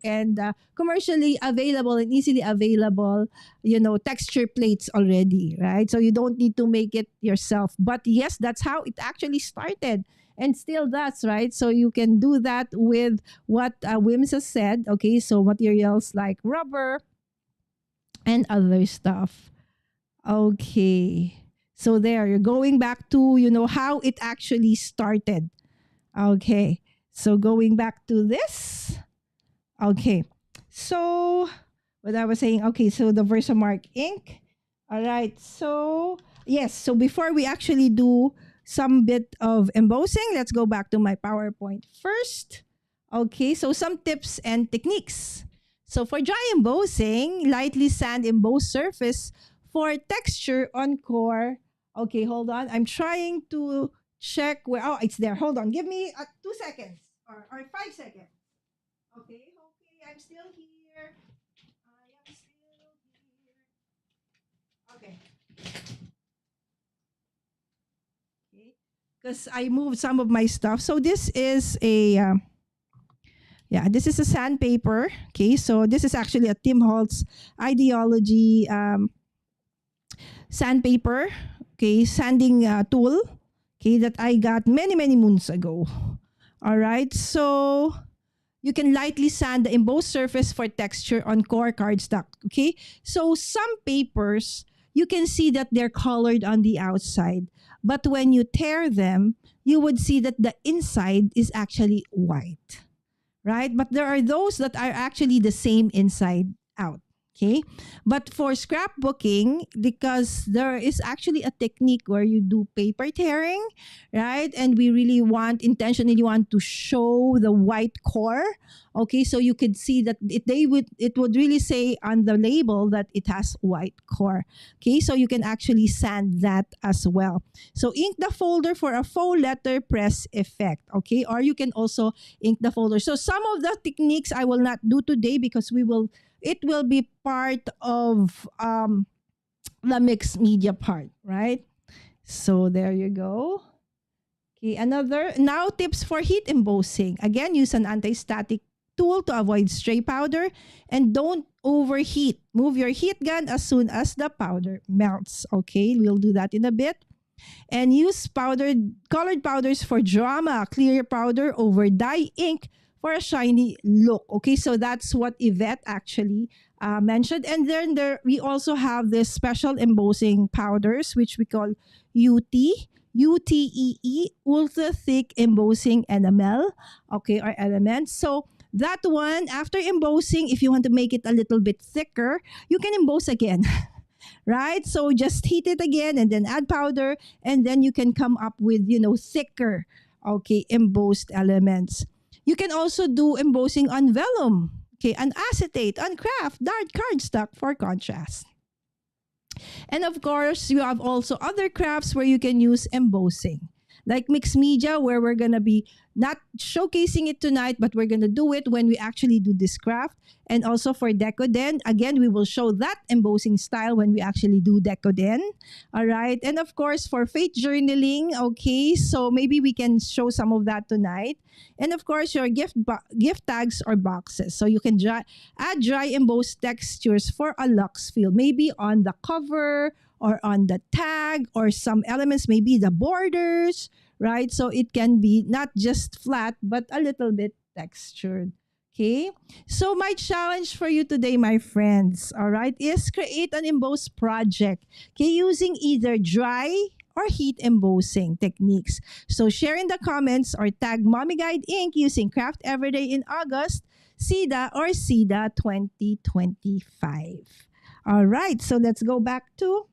and commercially available and easily available, texture plates already, right? So you don't need to make it yourself. But yes, that's how it actually started. And still does, right? So you can do that with what Wims has said. Okay, so materials like rubber and other stuff. Okay. So there, you're going back to, how it actually started. Okay. So going back to this. Okay. So what I was saying, okay, so the Versamark ink. All right. So, yes. So before we actually do some bit of embossing, let's go back to my PowerPoint first. Okay. So some tips and techniques. So for dry embossing, lightly sand embossed surface for texture on core. Okay, hold on. I'm trying to check where. Oh, it's there. Hold on. Give me 2 seconds or 5 seconds. Okay, I'm still here. I am still here. Okay. Okay. Because I moved some of my stuff. So this is this is a sandpaper. Okay, so this is actually a Tim Holtz Ideology sandpaper. Okay, sanding tool. Okay, that I got many, many moons ago. All right, so you can lightly sand the embossed surface for texture on core cardstock. Okay, so some papers, you can see that they're colored on the outside. But when you tear them, you would see that the inside is actually white. Right? But there are those that are actually the same inside out. Okay. But for scrapbooking, because there is actually a technique where you do paper tearing, right? And we really intentionally want to show the white core. Okay. So you could see that it would really say on the label that it has white core. Okay. So you can actually sand that as well. So ink the folder for a faux letter press effect. Okay. Or you can also ink the folder. So some of the techniques I will not do today because it will be part of the mixed media part, right? So there you go. Okay, another now tips for heat embossing. Again, use an anti-static tool to avoid stray powder and don't overheat. Move your heat gun as soon as the powder melts. Okay, we'll do that in a bit. And use colored powders for drama. Clear powder over dye ink for a shiny look. Okay, so that's what Yvette actually mentioned. And then we also have this special embossing powders, which we call UTEE, ultra thick embossing enamel. Okay, or elements. So that one, after embossing, if you want to make it a little bit thicker, you can emboss again. Right? So just heat it again and then add powder and then you can come up with, thicker, okay, embossed elements. You can also do embossing on vellum, okay, on acetate, on craft, dark cardstock for contrast. And of course, you have also other crafts where you can use embossing. Like mixed media, where we're going to be not showcasing it tonight, but we're going to do it when we actually do this craft. And also for decoden, again, we will show that embossing style when we actually do decoden. All right. And of course, for fate journaling, okay, so maybe we can show some of that tonight. And of course, your gift tags or boxes. So you can add dry embossed textures for a luxe feel, maybe on the cover or on the tag or some elements, maybe the borders, right? So it can be not just flat, but a little bit textured. Okay. So my challenge for you today, my friends, all right, is create an emboss project. Okay, using either dry or heat embossing techniques. So share in the comments or tag Mommy Guide Inc. using Craft Everyday in August, CEDA or CEDA 2025. All right, so let's go back to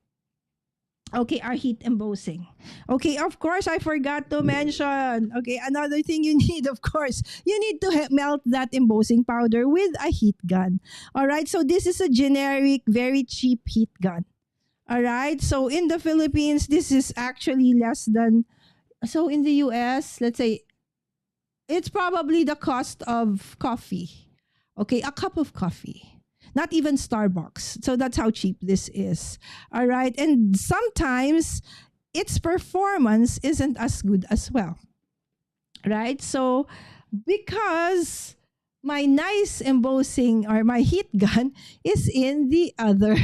our heat embossing. Okay, of course, I forgot to mention. Okay, another thing you need, of course, you need to melt that embossing powder with a heat gun. All right, so this is a generic, very cheap heat gun. All right, so in the Philippines, this is actually less than, so in the US, let's say, it's probably the cost of coffee. Okay, a cup of coffee. Not even Starbucks. So that's how cheap this is. All right. And sometimes its performance isn't as good as well. Right? So because my nice embossing or my heat gun is in the other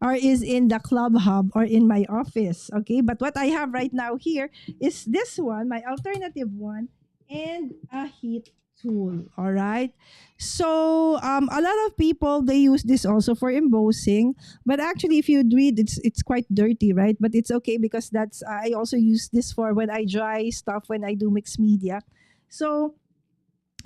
or is in the club hub or in my office. Okay. But what I have right now here is this one, my alternative one, and a heat tool. All right. So a lot of people they use this also for embossing, but actually, if you read, it's quite dirty, right? But it's okay because that's I also use this for when I dry stuff when I do mixed media. So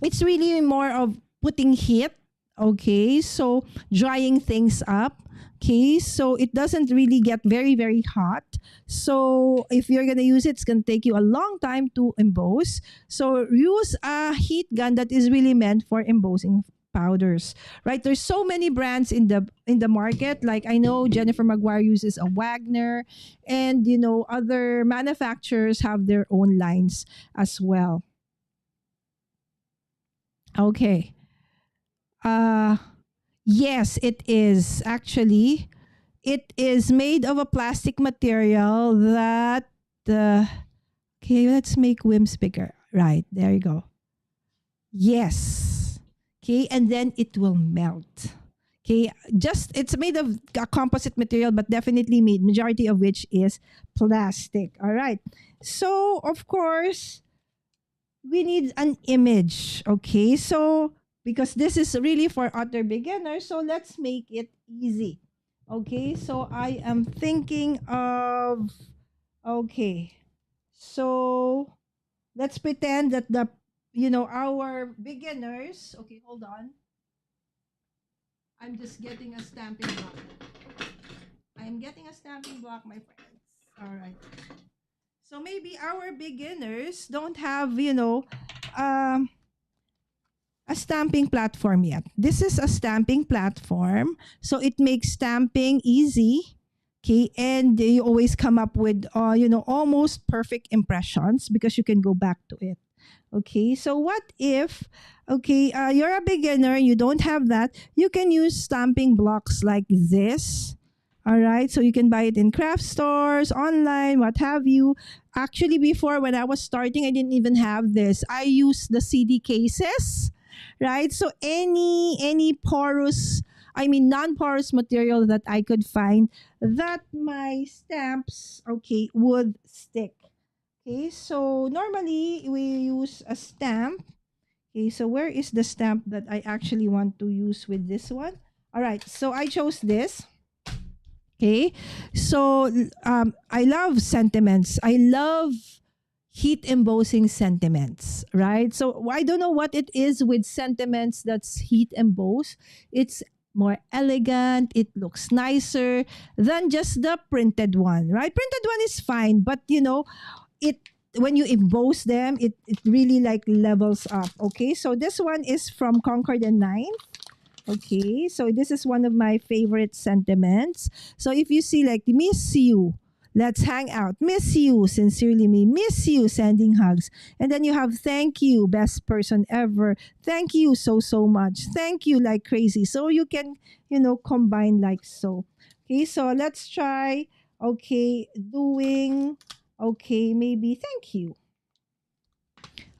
it's really more of putting heat. Okay, so drying things up. Okay, so it doesn't really get very, very hot. So if you're gonna use it, it's gonna take you a long time to emboss. So use a heat gun that is really meant for embossing powders, right? There's so many brands in the market. Like I know Jennifer Maguire uses a Wagner, and other manufacturers have their own lines as well. Okay. Uh yes, it is. Actually, it is made of a plastic material that okay, let's make Wims bigger. Right, there you go. Yes. Okay, and then it will melt. Okay, just it's made of a composite material, but definitely made majority of which is plastic. All right. So, of course, we need an image. Okay, so because this is really for utter beginners, so let's make it easy. Okay, so I am thinking of, okay, so let's pretend that our beginners, okay, hold on, I'm just getting a stamping block. I'm getting a stamping block, my friends. All right. So maybe our beginners don't have, um, a stamping platform yet. This is a stamping platform, so it makes stamping easy. Okay, and you always come up with, almost perfect impressions because you can go back to it. Okay, so what if, okay, you're a beginner, you don't have that, you can use stamping blocks like this. All right, so you can buy it in craft stores, online, what have you. Actually, before when I was starting, I didn't even have this. I used the CD cases, right? So any porous, I mean non-porous material that I could find that my stamps, okay, would stick. Okay, so normally we use a stamp. Okay, so where is the stamp that I actually want to use with this one? All right, so I chose this. Okay, so I love sentiments. I love heat embossing sentiments, right? So I don't know what it is with sentiments that's heat embossed. It's more elegant, it looks nicer than just the printed one, right? Printed one is fine, but it when you emboss them, it really like levels up. Okay, so this one is from Concord and Nine. Okay, so this is one of my favorite sentiments. So if you see like miss you, let's hang out, miss you, sincerely me, miss you, sending hugs. And then you have thank you, best person ever. Thank you so much. Thank you like crazy. So you can, combine like so. Okay, so let's try, okay, doing, okay, maybe thank you.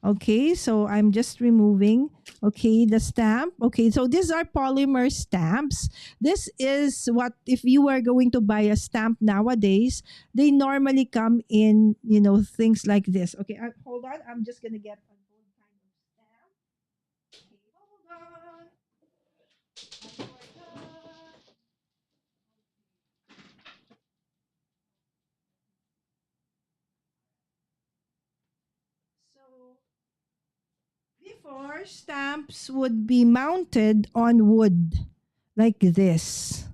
Okay, so I'm just removing, okay, the stamp. Okay, so these are polymer stamps. This is what, if you are going to buy a stamp nowadays, they normally come in, things like this. Okay, hold on. I'm just going to get an old kind of stamp. Okay, hold on. I forgot. So, before, stamps would be mounted on wood like this.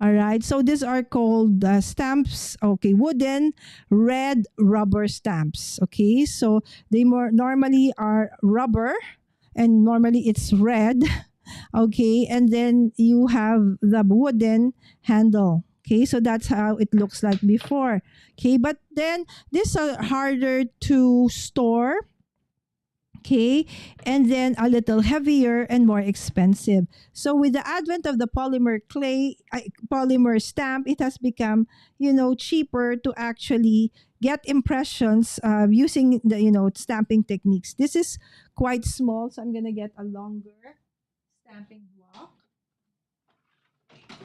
All right. So these are called stamps. Okay, wooden red rubber stamps. Okay, so they more normally are rubber, and normally it's red. Okay, and then you have the wooden handle. Okay, so that's how it looks like before. Okay, but then these are harder to store. Okay, and then a little heavier and more expensive. So with the advent of the polymer stamp, it has become, cheaper to actually get impressions using the, stamping techniques. This is quite small, so I'm going to get a longer stamping block.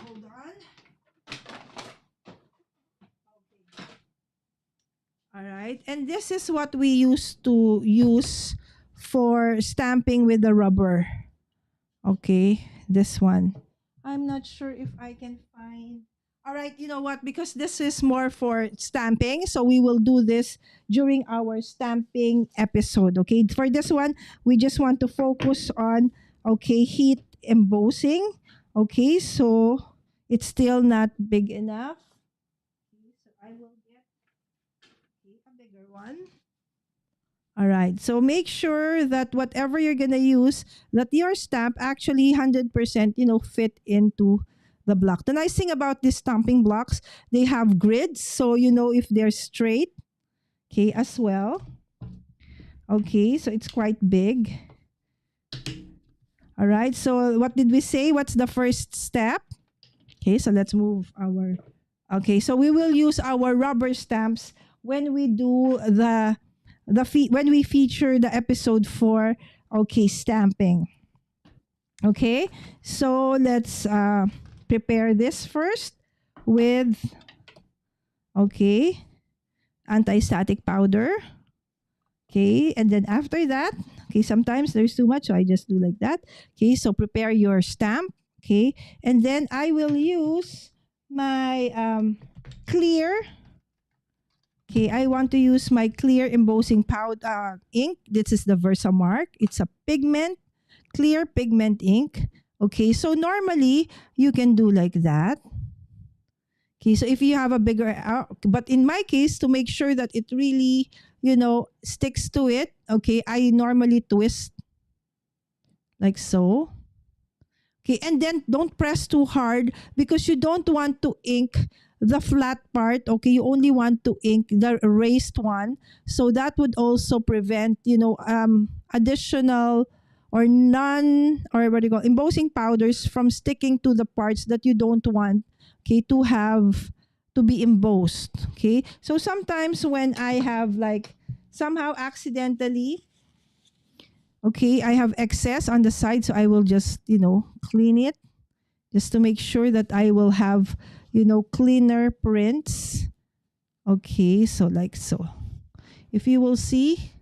Hold on. All right. And this is what we used to use for stamping with the rubber. Okay, this one. I'm not sure if I can find. All right, you know what? Because this is more for stamping, so we will do this during our stamping episode. Okay, for this one, we just want to focus on, okay, heat embossing. Okay, so it's still not big enough. Okay, so I will get, okay, a bigger one. All right. So make sure that whatever you're gonna use, that your stamp actually 100%, fit into the block. The nice thing about these stamping blocks, they have grids, so you know if they're straight. Okay, as well. Okay, so it's quite big. All right. So what did we say? What's the first step? Okay, so let's move our. Okay, so we will use our rubber stamps when we do when we feature the episode for, okay, stamping. Okay, so let's prepare this first with, okay, anti-static powder. Okay, and then after that, okay, sometimes there's too much, so I just do like that. Okay, so prepare your stamp. Okay, and then I will use my clear. Okay, I want to use my clear embossing powder ink. This is the Versamark. It's a clear pigment ink. Okay, so normally you can do like that. Okay, so if you have a bigger, but in my case, to make sure that it really, sticks to it, okay, I normally twist like so. Okay, and then don't press too hard because you don't want to ink the flat part. Okay, you only want to ink the raised one. So that would also prevent, additional or none, or what do you call, embossing powders from sticking to the parts that you don't want, okay, to have to be embossed. Okay, so sometimes when I have like somehow accidentally, okay, I have excess on the side, so I will just, clean it just to make sure that I will have, cleaner prints. Okay, so like so. If you will see,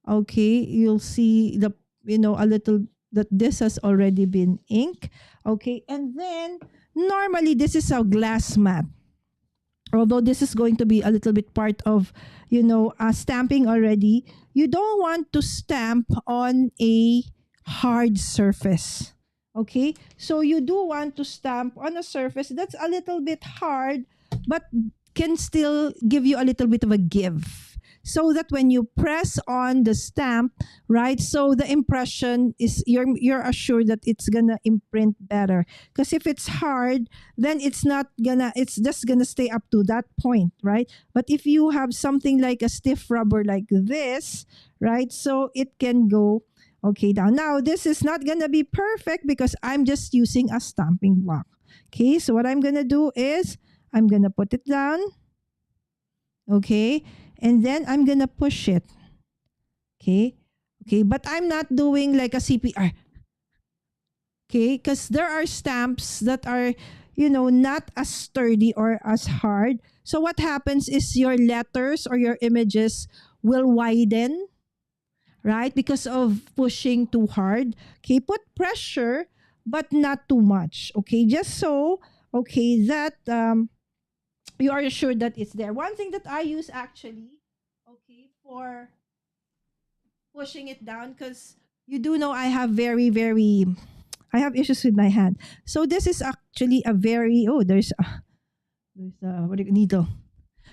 okay, you'll see the, a little that this has already been ink. Okay, and then normally this is a glass mat. Although this is going to be a little bit part of, stamping already, you don't want to stamp on a hard surface. Okay, so you do want to stamp on a surface that's a little bit hard, but can still give you a little bit of a give. So that when you press on the stamp, right? So the impression is you're assured that it's gonna imprint better. Because if it's hard, then it's just gonna stay up to that point, right? But if you have something like a stiff rubber like this, right? So it can go okay down. Now this is not gonna be perfect because I'm just using a stamping block. Okay, so what I'm gonna do is I'm gonna put it down. Okay, and then I'm gonna push it. Okay, but I'm not doing like a CPR. Okay, because there are stamps that are, not as sturdy or as hard. So what happens is your letters or your images will widen, right? Because of pushing too hard. Okay, put pressure, but not too much. Okay, just so, okay, that you are assured that it's there. One thing that I use actually, okay, for pushing it down, because you do know I have I have issues with my hand. So this is actually a very, there's a, what do you, needle.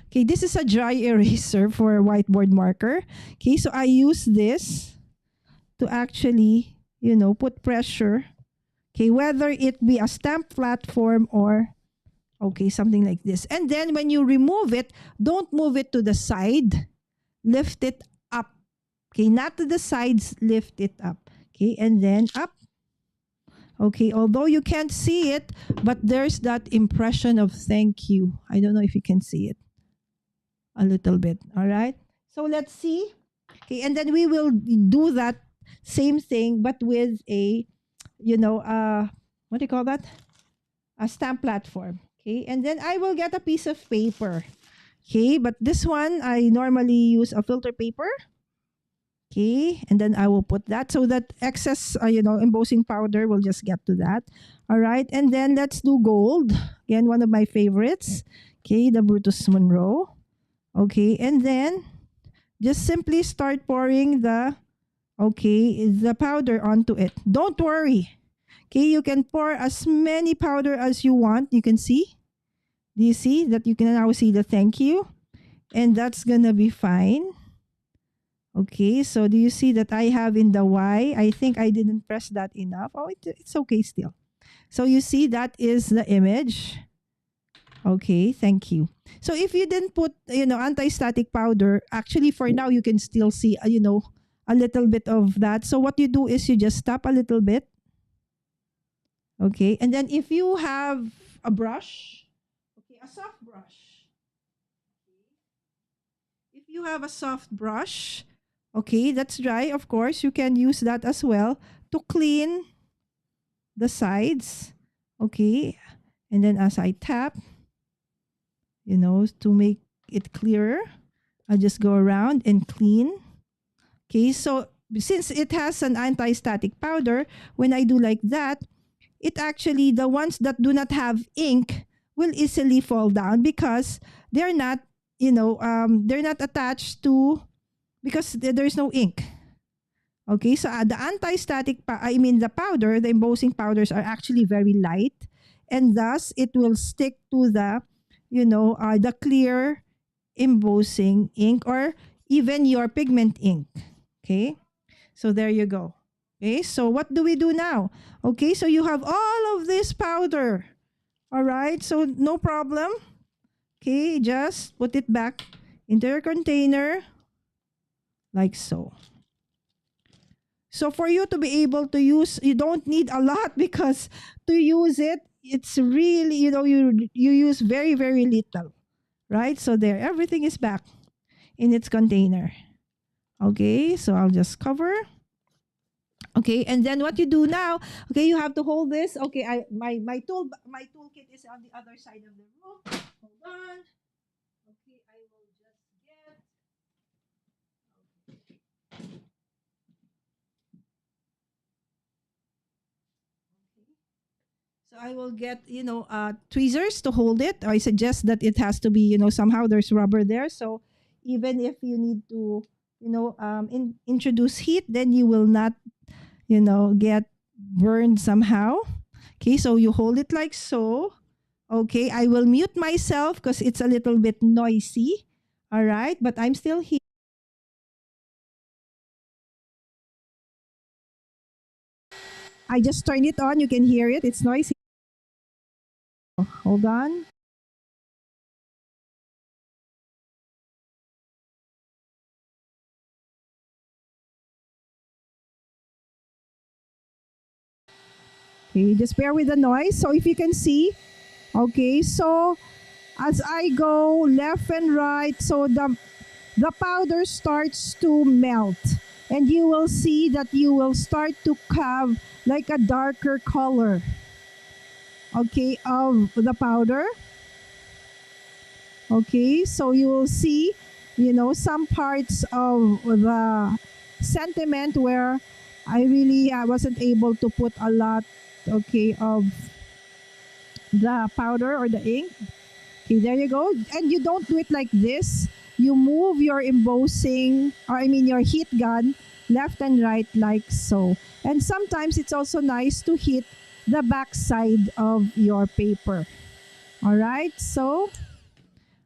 Okay, this is a dry eraser for whiteboard marker. Okay, so I use this to actually, put pressure. Okay, whether it be a stamp platform or, okay, something like this. And then when you remove it, don't move it to the side. Lift it up. Okay, not to the sides, lift it up. Okay, and then up. Okay, although you can't see it, but there's that impression of thank you. I don't know if you can see it a little bit. All right. So let's see. Okay, and then we will do that same thing, but with a, what do you call that? A stamp platform. Okay, and then I will get a piece of paper. Okay, but this one I normally use a filter paper. Okay, and then I will put that so that excess, embossing powder will just get to that. All right, and then let's do gold. Again, one of my favorites. Okay, the Brutus Monroe. Okay, and then just simply start pouring the powder onto it. Don't worry. Okay, you can pour as many powder as you want. You can see. Do you see that you can now see the thank you? And that's gonna be fine. Okay, so do you see that I have in the Y? I think I didn't press that enough. Oh, it's okay still. So you see that is the image. Okay, thank you. So if you didn't put, anti-static powder, actually for now you can still see, a little bit of that. So what you do is you just tap a little bit. Okay, and then if you have a brush, okay, a soft brush. If you have a soft brush, okay, that's dry, of course, you can use that as well to clean the sides. Okay, and then as I tap, to make it clearer, I'll just go around and clean. Okay, so since it has an anti-static powder, when I do like that, it actually, the ones that do not have ink will easily fall down because they're not, they're not attached to, because there's no ink. Okay, so the the powder, the embossing powders are actually very light, and thus it will stick to the clear embossing ink or even your pigment ink. Okay, so there you go. Okay, so what do we do now? Okay, so you have all of this powder. All right, so no problem. Okay, just put it back into your container like so. So for you to be able to use, you don't need a lot because to use it, it's really, you use very, very little, right? So there, everything is back in its container. Okay, so I'll just cover. Okay, and then what you do now, okay, you have to hold this. Okay, my toolkit is on the other side of the room. Hold on. Okay, I will just get. So I will get, tweezers to hold it. I suggest that it has to be, somehow there's rubber there. So even if you need to, introduce heat, then you will not, get burned somehow. Okay, so you hold it like so. Okay, I will mute myself because it's a little bit noisy. All right, but I'm still here. I just turned it on. You can hear it. It's noisy. Hold on. Okay, just bear with the noise. So if you can see, okay, so as I go left and right, so the powder starts to melt. And you will see that you will start to have like a darker color, okay, of the powder. Okay, so you will see, some parts of the sentiment where I wasn't able to put a lot, okay, of the powder or the ink. Okay, there you go. And you don't do it like this. You move your embossing, or your heat gun left and right like so. And sometimes it's also nice to hit the back side of your paper. All right, so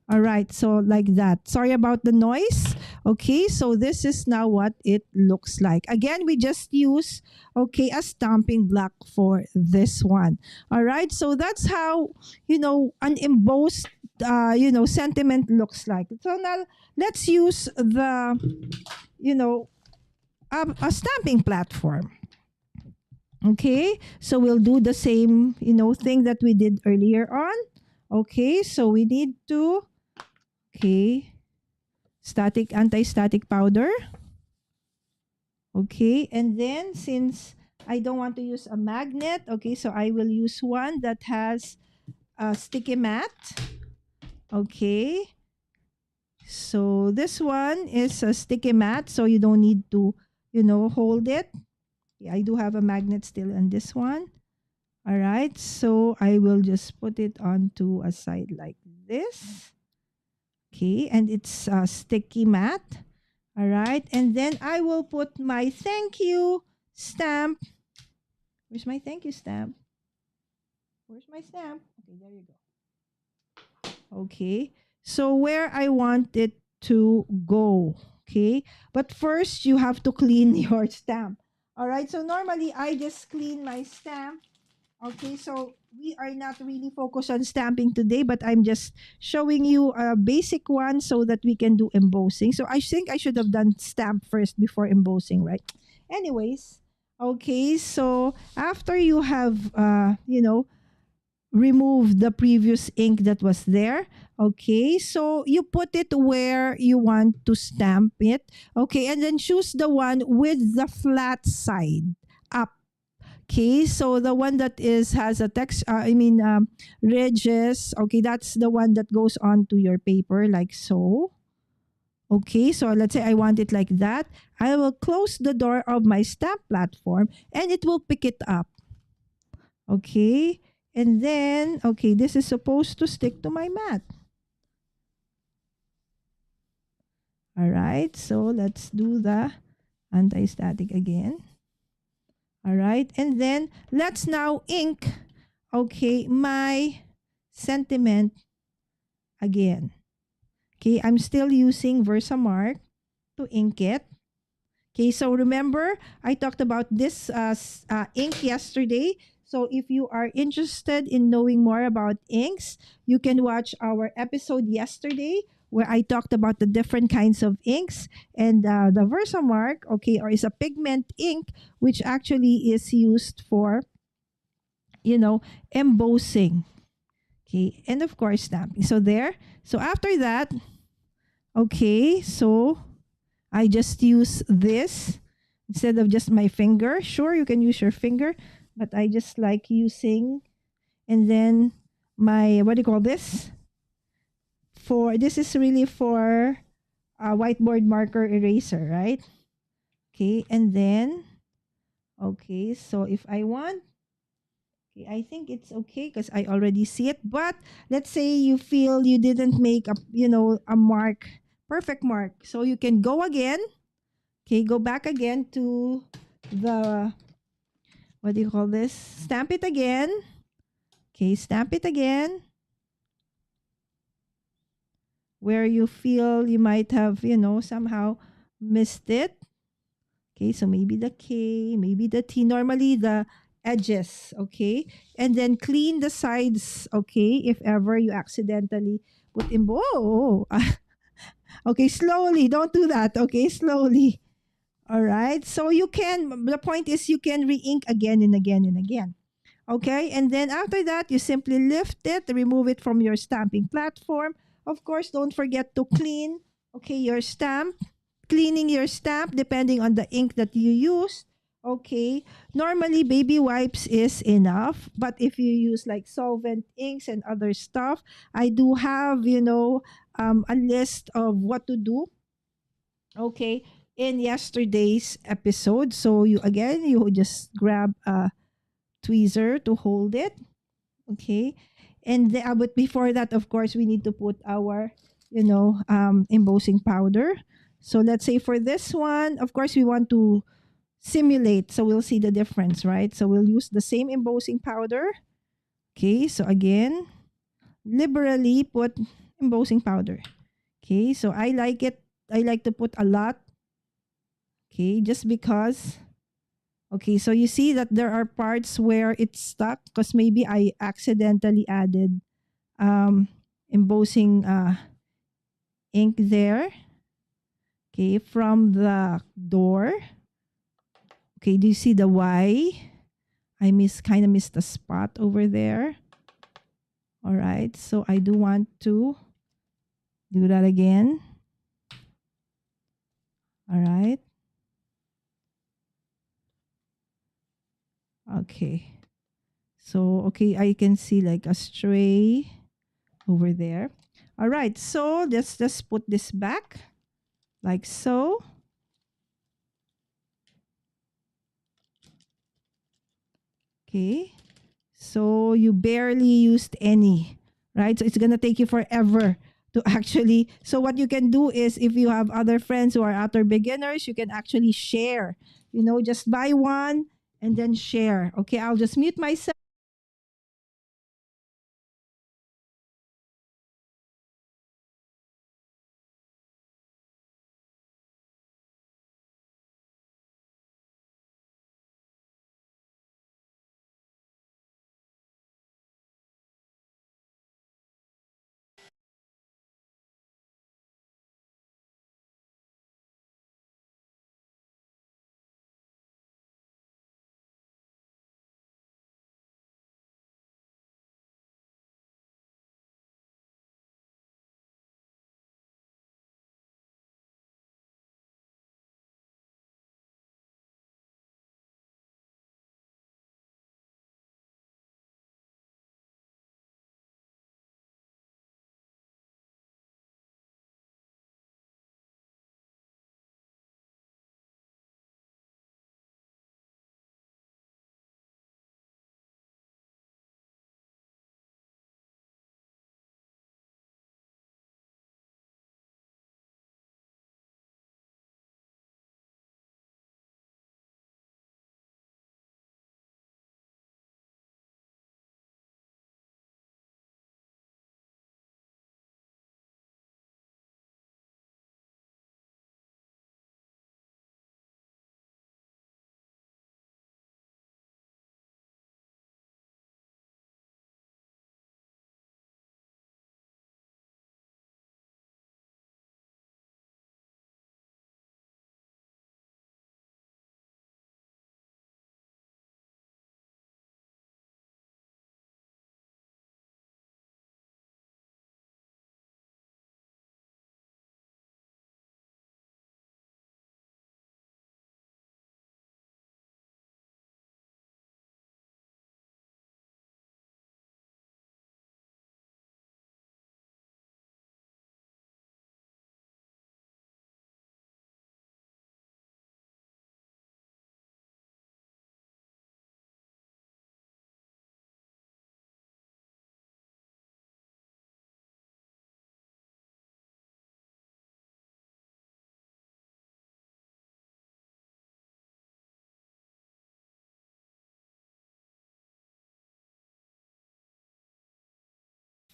like that. Sorry about the noise. Okay, so this is now what it looks like. Again, we just use, okay, a stamping block for this one. All right, so that's how, an embossed, sentiment looks like. So now let's use you know, a stamping platform. Okay, so we'll do the same, thing that we did earlier on. Okay, so we need to, okay, anti-static powder. Okay, and then since I don't want to use a magnet, okay, so I will use one that has a sticky mat. Okay, so this one is a sticky mat, so you don't need to, hold it. Yeah, I do have a magnet still on this one. All right, so I will just put it onto a side like this. Okay, and it's a sticky mat. All right, and then I will put my thank you stamp. Where's my thank you stamp? Where's my stamp? Okay, there you go. Okay, so where I want it to go. Okay, but first you have to clean your stamp. All right, so normally I just clean my stamp. Okay, so we are not really focused on stamping today, but I'm just showing you a basic one so that we can do embossing. So I think I should have done stamp first before embossing, right? Anyways, okay, so after you have, removed the previous ink that was there, okay, so you put it where you want to stamp it, okay, and then choose the one with the flat side up. Okay, so the one that has a text, ridges. Okay, that's the one that goes onto your paper like so. Okay, so let's say I want it like that. I will close the door of my stamp platform and it will pick it up. Okay, and then, okay, this is supposed to stick to my mat. All right, so let's do the Anti-static again. All right. And then let's now ink, okay, my sentiment again. Okay, I'm still using Versamark to ink it. Okay, so remember, I talked about this ink yesterday. So if you are interested in knowing more about inks, you can watch our episode yesterday where I talked about the different kinds of inks and the Versamark, okay, or is a pigment ink which actually is used for, you know, embossing. Okay, and of course stamping. So there. So after that, okay, so I just use this instead of just my finger. Sure, you can use your finger, but I just like using, and then my, what do you call this? For this is really for a whiteboard marker eraser, right? Okay, and then, okay, so if I want, okay, I think it's okay because I already see it. But let's say you feel you didn't make a, a mark, perfect mark. So you can go again. Okay, go back again to the, what do you call this? Stamp it again. Okay, stamp it again. Where you feel you might have, somehow missed it. Okay, so maybe the K, maybe the T, normally the edges, okay? And then clean the sides, okay, if ever you accidentally put in, oh, okay, slowly, don't do that, okay, slowly. All right, so you can, the point is you can re-ink again and again and again. Okay, and then after that, you simply lift it, remove it from your stamping platform. Of course, don't forget to clean, okay, your stamp. Cleaning your stamp depending on the ink that you use. Okay, normally baby wipes is enough, but if you use like solvent inks and other stuff, I do have, a list of what to do. Okay, in yesterday's episode. So you just grab a tweezer to hold it. Okay, and but before that, of course, we need to put our, embossing powder. So let's say for this one, of course, we want to simulate, so we'll see the difference, right? So we'll use the same embossing powder. Okay, so again, liberally put embossing powder. Okay, so I like to put a lot. Okay, just because. Okay, so you see that there are parts where it's stuck because maybe I accidentally added um, embossing ink there. Okay, from the door. Okay, do you see the Y? I kind of missed a spot over there. All right, so I do want to do that again. All right. Okay. So, okay, I can see like a stray over there. All right, so let's just put this back like so. Okay. So you barely used any, right? So it's going to take you forever to actually. So what you can do is if you have other friends who are outer beginners, you can actually share, just buy one and then share. Okay, I'll just mute myself.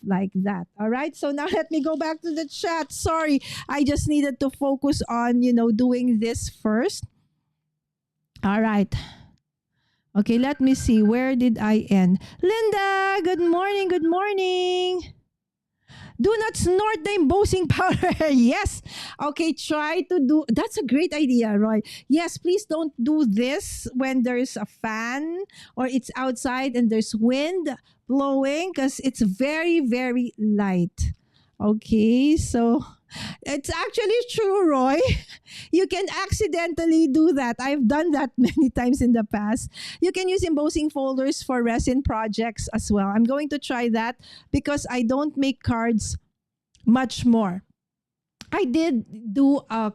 like that. All right. So now let me go back to the chat. Sorry, I just needed to focus on, doing this first. All right. Okay, let me see. Where did I end? Linda, good morning. Good morning. Do not snort the embossing powder. Yes. Okay, try to do. That's a great idea, Roy. Yes, please don't do this when there's a fan or it's outside and there's wind blowing because it's very, very light. Okay, so it's actually true, Roy. You can accidentally do that. I've done that many times in the past. You can use embossing folders for resin projects as well. I'm going to try that because I don't make cards much more. I did do a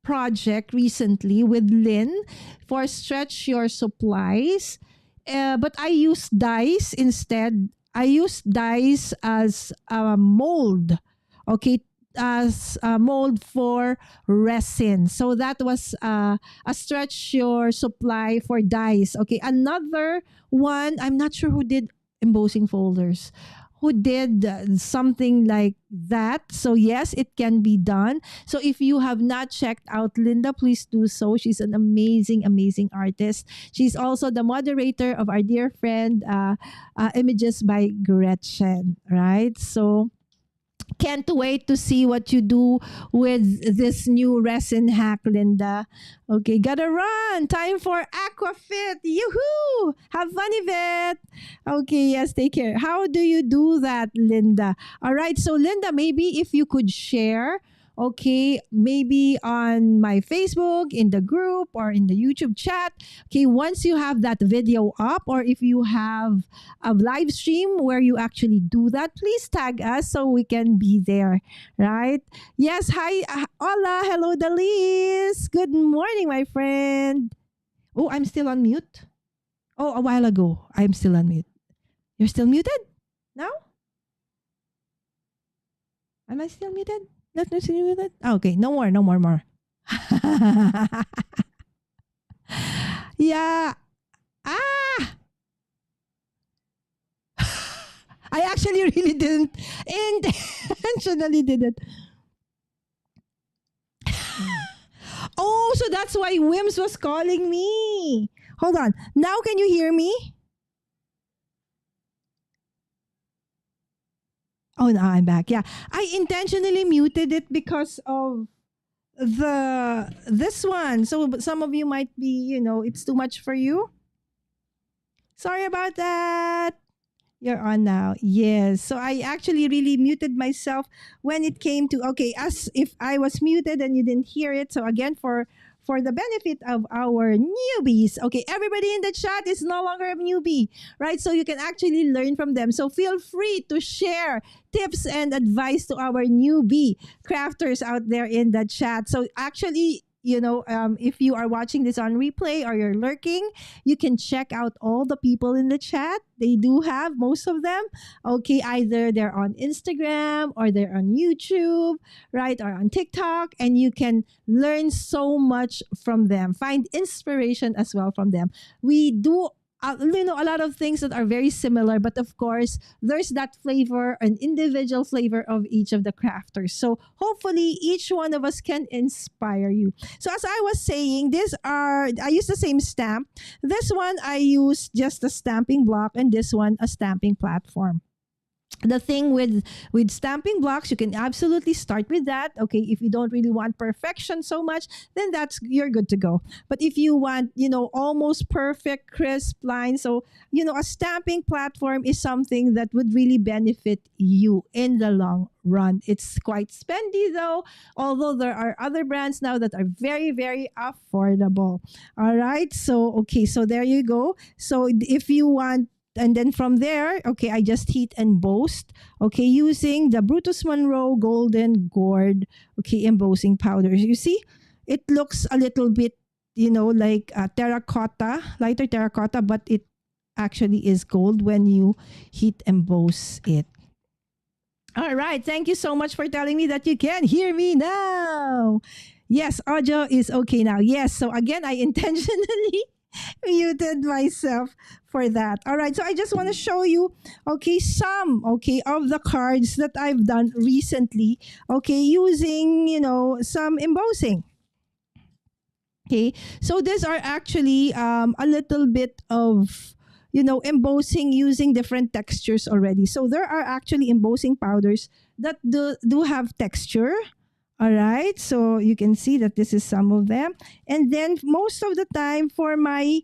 project recently with Lynn for Stretch Your Supplies, but I used dice instead. I used dice as a mold, okay, as a mold for resin. So that was a Stretch Your Supply for dice. Okay, another one, I'm not sure who did embossing folders, who did something like that. So yes, it can be done. So if you have not checked out Linda, please do so. She's an amazing, amazing artist. She's also the moderator of our dear friend, Images by Gretchen, right? So can't wait to see what you do with this new resin hack, Linda. Okay, gotta run. Time for Aquafit. Yoo-hoo! Have fun, Yvette. Okay, yes, take care. How do you do that, Linda? All right, so Linda, maybe if you could share, okay, maybe on my Facebook, in the group, or in the YouTube chat. Okay, once you have that video up, or if you have a live stream where you actually do that, please tag us so we can be there, right? Yes, hi, hola, hello, Dalis. Good morning, my friend. Oh, I'm still on mute. Oh, a while ago, I'm still on mute. You're still muted? Now? Am I still muted? Not listening with it? Okay, no more, no more, more. Yeah. Ah! I actually really didn't intentionally did it. Oh, so that's why Wims was calling me. Hold on. Now can you hear me? Oh, now I'm back. Yeah. I intentionally muted it because of this one. So some of you might be, it's too much for you. Sorry about that. You're on now. Yes. So I actually really muted myself when it came to, okay, as if I was muted and you didn't hear it. So again, for the benefit of our newbies, okay, everybody in the chat is no longer a newbie, right? So you can actually learn from them. So feel free to share tips and advice to our newbie crafters out there in the chat. So actually, if you are watching this on replay or you're lurking, you can check out all the people in the chat. They do have, most of them, okay, either they're on Instagram or they're on YouTube, right, or on TikTok, and you can learn so much from them. Find inspiration as well from them. We do a lot of things that are very similar, but of course, there's that flavor, an individual flavor of each of the crafters. So hopefully, each one of us can inspire you. So as I was saying, I use the same stamp. This one, I use just a stamping block, and this one, a stamping platform. The thing with stamping blocks, you can absolutely start with that. Okay, if you don't really want perfection so much, then you're good to go. But if you want, almost perfect crisp lines, so a stamping platform is something that would really benefit you in the long run. It's quite spendy though, although there are other brands now that are very, very affordable. All right, so okay, so there you go. So if you want, and then from there, okay, I just heat embossed, okay, using the Brutus Monroe Golden Gourd, okay, embossing powder. You see, it looks a little bit, like terracotta, lighter terracotta, but it actually is gold when you heat emboss it. All right, thank you so much for telling me that you can hear me now. Yes, audio is okay now. Yes, so again, I intentionally muted myself for that. All right, so I just want to show you, okay, some, okay, of the cards that I've done recently, okay, using, some embossing. Okay, so these are actually a little bit of, embossing using different textures already. So there are actually embossing powders that do have texture. All right, so you can see that this is some of them. And then most of the time for my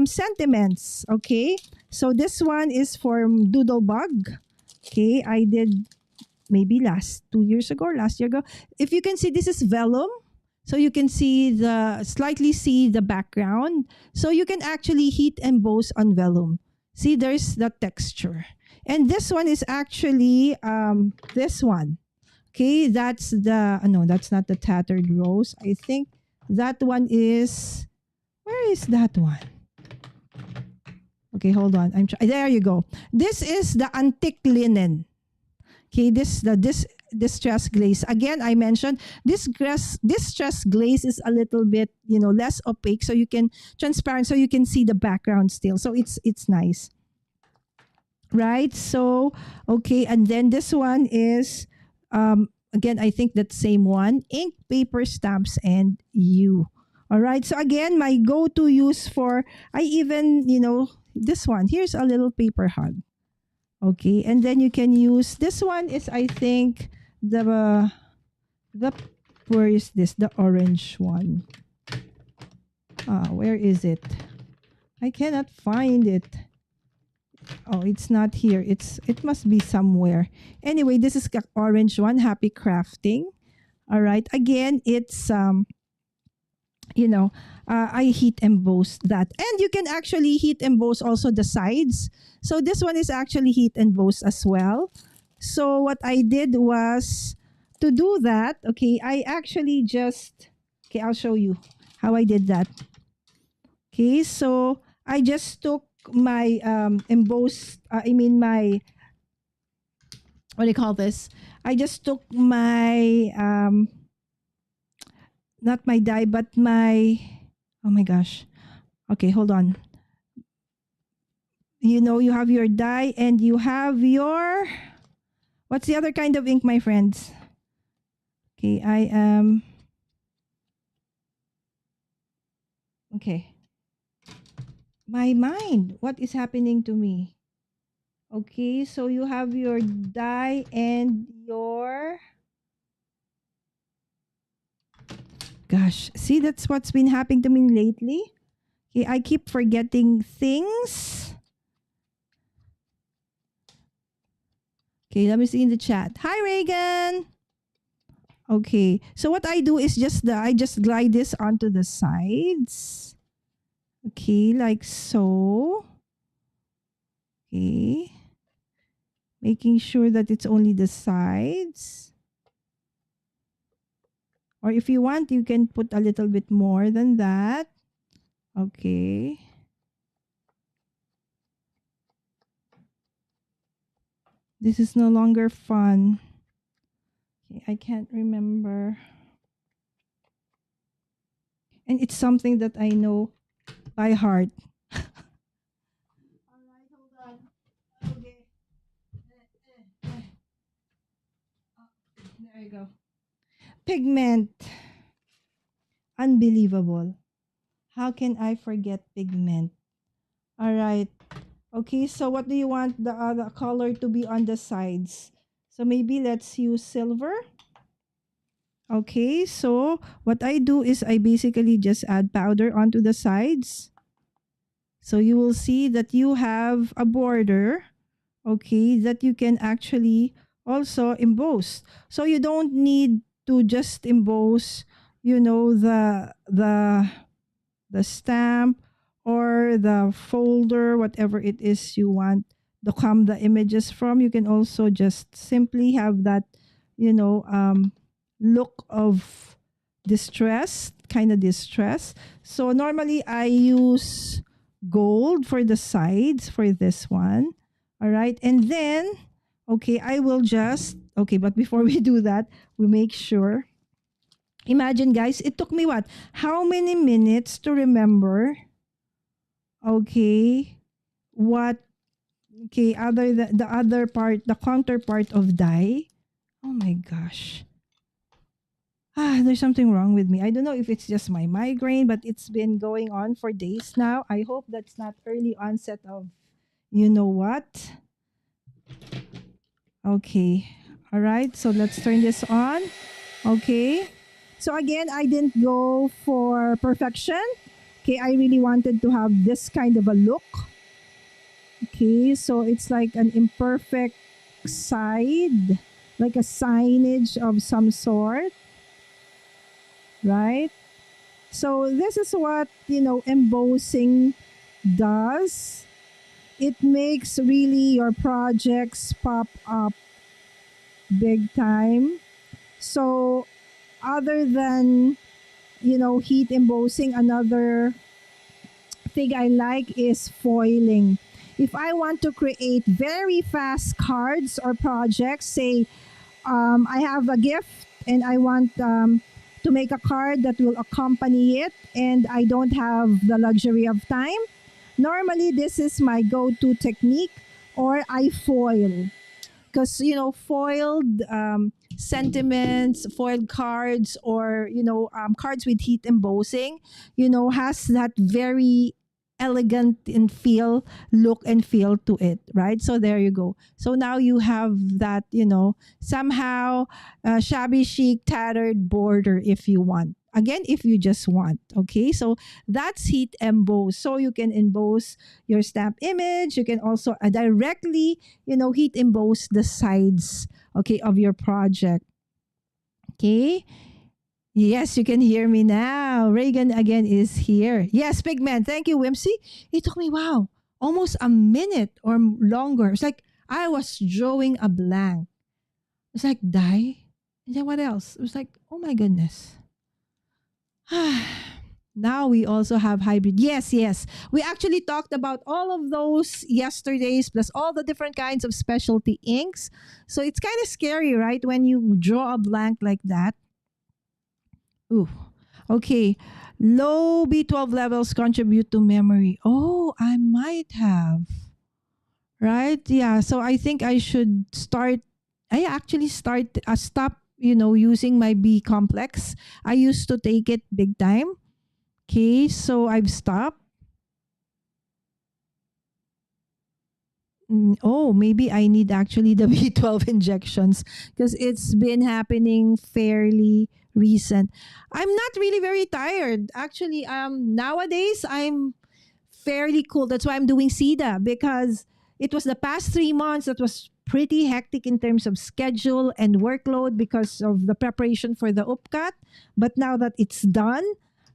sentiments, okay? So this one is for Doodlebug. Okay, I did maybe last 2 years ago, last year ago. If you can see, this is vellum. So you can see slightly see the background. So you can actually heat emboss on vellum. See, there's the texture. And this one is actually this one. Okay, that's no, that's not the tattered rose. I think that one is, where is that one? Okay, hold on. There you go. This is the antique linen. Okay, this distress glaze. Again, I mentioned distress glaze is a little bit, less opaque, so you can transparent, so you can see the background still. So it's nice, right? So okay, and then this one is again, I think that same one, ink, paper, stamps, and you. All right. So again, my go-to use for, I even, this one. Here's a little paper hug. Okay, and then you can use this one is, I think, the where is this, the orange one? Where is it? I cannot find it. Oh, it's not here. It must be somewhere. Anyway, this is the orange one, Happy Crafting. All right. Again, it's I heat emboss that. And you can actually heat emboss also the sides. So this one is actually heat emboss as well. So what I did was, to do that, okay, I actually just, okay, I'll show you how I did that. Okay, so I just took my embossed, my, what do you call this? I just took my, not my die, but my, oh my gosh. Okay, hold on. You have your die and you have your, what's the other kind of ink, my friends? Okay, I am, okay. My mind, what is happening to me? Okay, so you have your die and your, gosh, see, that's what's been happening to me lately. Okay, I keep forgetting things. Okay, let me see in the chat. Hi, Reagan. Okay, so what I do is I just glide this onto the sides. Okay, like so. Okay. Making sure that it's only the sides. Or if you want, you can put a little bit more than that. Okay. This is no longer fun. Okay, I can't remember. And it's something that I know by heart. All right, hold on. Okay. There you go. Pigment. Unbelievable. How can I forget pigment? All right. Okay, so what do you want the other color to be on the sides? So maybe let's use silver. Okay, so what I do is I basically just add powder onto the sides. So you will see that you have a border, okay, that you can actually also emboss. So you don't need to just emboss, the stamp or the folder, whatever it is you want to come the images from. You can also just simply have that, look of distress, kind of distress. So normally I use gold for the sides for this one. All right. And then, okay, I will just, okay, but before we do that, we make sure. Imagine, guys, it took me what? How many minutes to remember Okay. What, okay, other the other part, the counterpart of die. Oh my gosh. There's something wrong with me. I don't know if it's just my migraine, but it's been going on for days now. I hope that's not early onset of you know what. Okay. All right. So let's turn this on. Okay. So again, I didn't go for perfection. Okay. I really wanted to have this kind of a look. Okay. So it's like an imperfect side, like a signage of some sort, right? So this is what, embossing does. It makes really your projects pop up big time. So other than, heat embossing, another thing I like is foiling. If I want to create very fast cards or projects, say I have a gift and I want to make a card that will accompany it, and I don't have the luxury of time, normally this is my go to technique, or I foil. Because, foiled sentiments, foiled cards, or, cards with heat embossing, has that very elegant and feel look and feel to it, right? So there you go. So now you have that, somehow shabby chic tattered border if you want, again, if you just want. Okay, so that's heat emboss. So you can emboss your stamp image. You can also directly, heat emboss the sides, okay, of your project. Okay. Yes, you can hear me now. Reagan again is here. Yes, Pigment. Thank you, Wimsy. It took me, wow, almost a minute or longer. It's like I was drawing a blank. It's like, die. And then what else? It was like, oh my goodness. Now we also have hybrid. Yes, yes. We actually talked about all of those yesterdays, plus all the different kinds of specialty inks. So it's kind of scary, right? When you draw a blank like that. Ooh. Okay. Low B12 levels contribute to memory. Oh, I might have. Right? Yeah. So I think I should start. I actually stop, using my B complex. I used to take it big time. Okay. So I've stopped. Oh, maybe I need actually the B12 injections because it's been happening fairly recent. I'm not really very tired. Actually, nowadays I'm fairly cool. That's why I'm doing CEDA, because it was the past 3 months that was pretty hectic in terms of schedule and workload because of the preparation for the UPCAT. But now that it's done,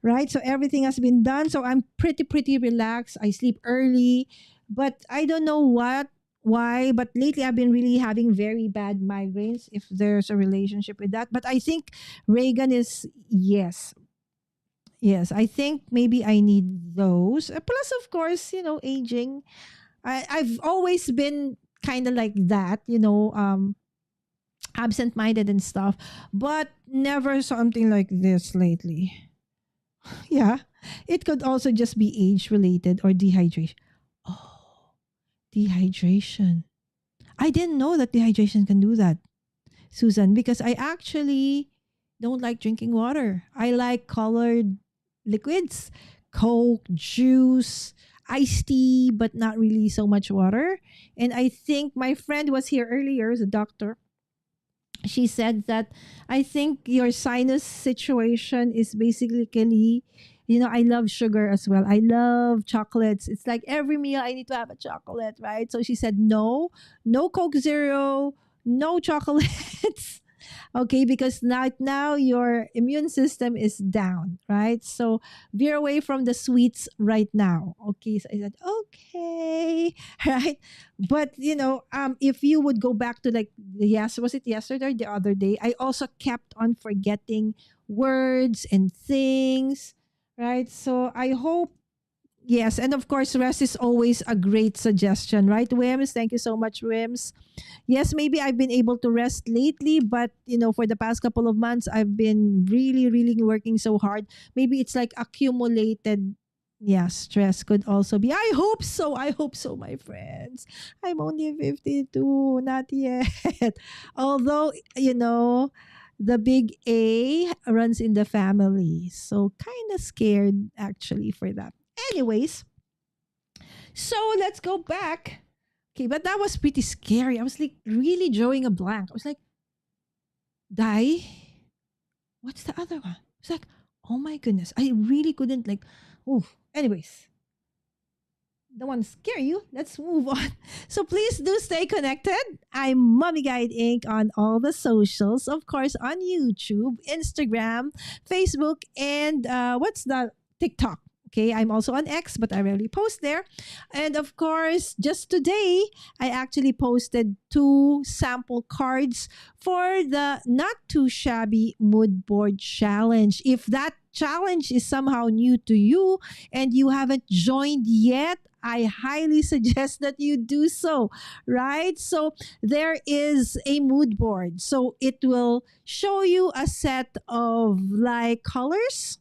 right? So everything has been done. So I'm pretty relaxed. I sleep early, but I don't know why, but lately I've been really having very bad migraines, if there's a relationship with that. But I think Reagan is, yes. Yes, I think maybe I need those. Plus, of course, aging. I've always been kind of like that, absent minded and stuff, but never something like this lately. Yeah. It could also just be age related or dehydration. Oh, dehydration. I didn't know that dehydration can do that, Susan, because I actually don't like drinking water. I like colored liquids, Coke, juice, iced tea, but not really so much water. And I think my friend was here earlier, is a doctor. She said that I think your sinus situation is basically, I love sugar as well. I love chocolates. It's like every meal I need to have a chocolate, right? So she said, no, no Coke Zero, no chocolates. Okay, because now your immune system is down, right? So veer away from the sweets right now. Okay, so I said okay, right? But if you would go back to, like, yes, was it yesterday or the other day, I also kept on forgetting words and things, right? So I hope, yes, and of course rest is always a great suggestion, right, Wims? Thank you so much, Wims. Yes, maybe I've been able to rest lately, but for the past couple of months, I've been really, really working so hard. Maybe it's like accumulated, Yeah, stress could also be. I hope so. I hope so, my friends. I'm only 52, not yet. Although, the big A runs in the family. So kind of scared actually for that. Anyways, so let's go back. Okay, but that was pretty scary. I was like really drawing a blank. I was like, die? What's the other one? It's like, oh my goodness. I really couldn't like, oh, anyways. Don't want to scare you. Let's move on. So please do stay connected. I'm Mommy Guide Inc. on all the socials, of course, on YouTube, Instagram, Facebook, and what's the TikTok. Okay, I'm also on X, but I rarely post there. And of course, just today, I actually posted 2 sample cards for the Not Too Shabby Mood Board Challenge. If that challenge is somehow new to you and you haven't joined yet, I highly suggest that you do so, right? So there is a mood board. So it will show you a set of like colors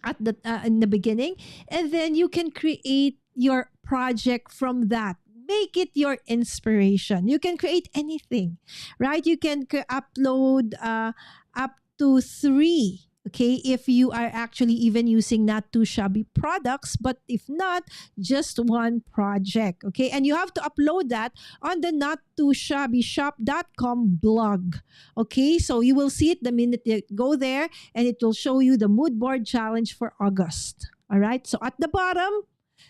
at the in the beginning, and then you can create your project from that. Make it your inspiration. You can create anything, right? You can upload up to 3. Okay, if you are actually even using not too shabby products, but if not, just one project. Okay, and you have to upload that on the not too shabby shop.com blog. Okay, so you will see it the minute you go there, and it will show you the mood board challenge for August. All right. So at the bottom,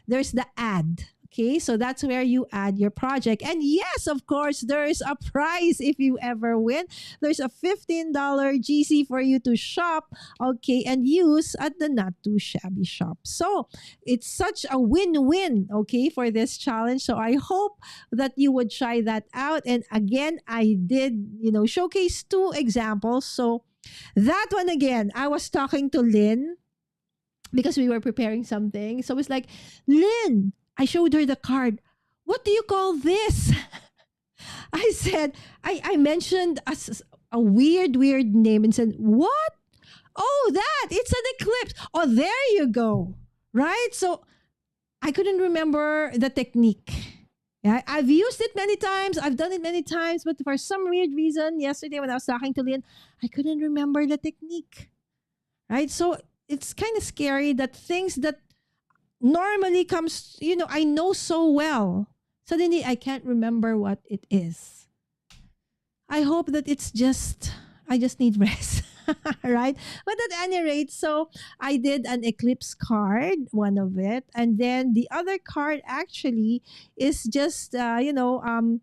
there's the ad. Okay, so that's where you add your project. And yes, of course, there's a prize if you ever win. There's a $15 GC for you to shop, okay, and use at the Not Too Shabby shop. So it's such a win-win, okay, for this challenge. So I hope that you would try that out. And again, I did, showcase 2 examples. So that one again, I was talking to Lynn because we were preparing something. So it's like, Lynn, I showed her the card. What do you call this? I said, I mentioned a weird name and said, what? Oh, that. It's an eclipse. Oh, there you go. Right? So I couldn't remember the technique. Yeah, I've used it many times. I've done it many times. But for some weird reason, yesterday when I was talking to Lynn, I couldn't remember the technique. Right? So it's kind of scary that things that normally comes, I know so well. Suddenly, I can't remember what it is. I hope that I just need rest. Right? But at any rate, so I did an eclipse card, one of it. And then the other card actually is just, because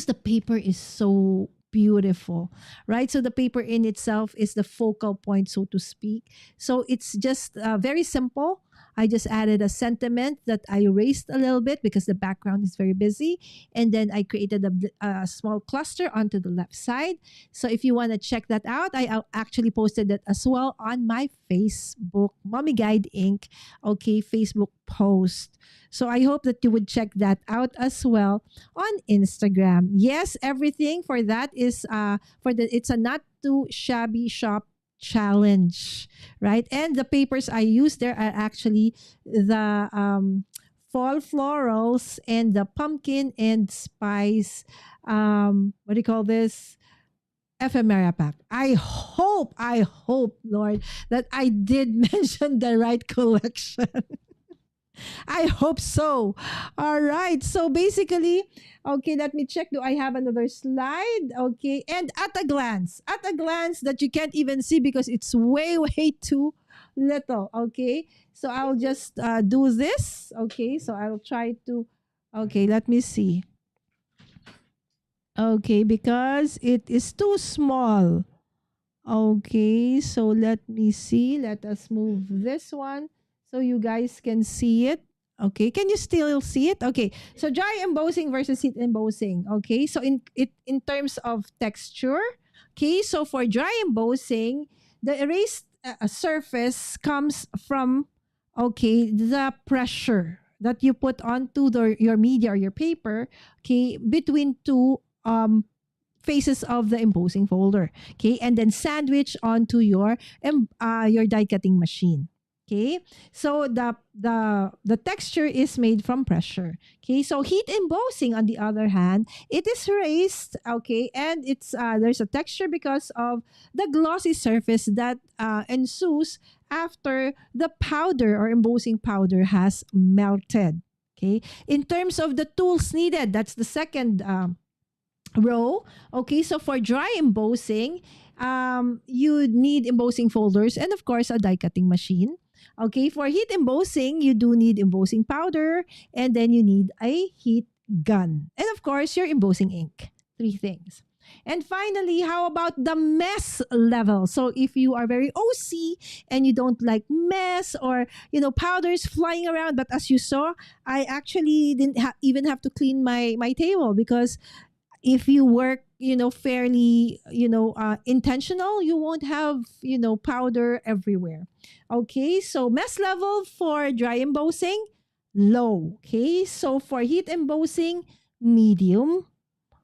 the paper is so beautiful, right? So the paper in itself is the focal point, so to speak. So it's just very simple. I just added a sentiment that I erased a little bit because the background is very busy. And then I created a small cluster onto the left side. So if you want to check that out, I actually posted that as well on my Facebook, Mommy Guide Inc. Okay, Facebook post. So I hope that you would check that out as well on Instagram. Yes, everything for that is it's a not too shabby shop challenge, right? And the papers I use there are actually the fall florals and the pumpkin and spice what do you call this, ephemera pack. I hope, Lord, that I did mention the right collection. I hope so. All right. So basically, okay, let me check. Do I have another slide? Okay. And at a glance that you can't even see because it's way, way too little. Okay. So I'll just do this. Okay. So I'll try to, okay, let me see. Okay. Because it is too small. Okay. So let me see. Let us move this one so you guys can see it. Okay, can you still see it? Okay, so dry embossing versus heat embossing. Okay, so in terms of texture, okay, so for dry embossing, the erased surface comes from, okay, the pressure that you put onto your media or your paper, okay, between 2 faces of the embossing folder, okay, and then sandwich onto your die cutting machine. Okay, so the texture is made from pressure. Okay, so heat embossing, on the other hand, it is raised. Okay, and it's there's a texture because of the glossy surface that ensues after the powder or embossing powder has melted. Okay, in terms of the tools needed, that's the second row. Okay, so for dry embossing, you need embossing folders and of course a die cutting machine. Okay, for heat embossing, you do need embossing powder and then you need a heat gun. And of course, your embossing ink. Three things. And finally, how about the mess level? So if you are very OC and you don't like mess or, powders flying around, but as you saw, I actually didn't even have to clean my table because if you work fairly intentional, you won't have powder everywhere. Okay, so mess level for dry embossing, low. Okay, so for heat embossing, medium.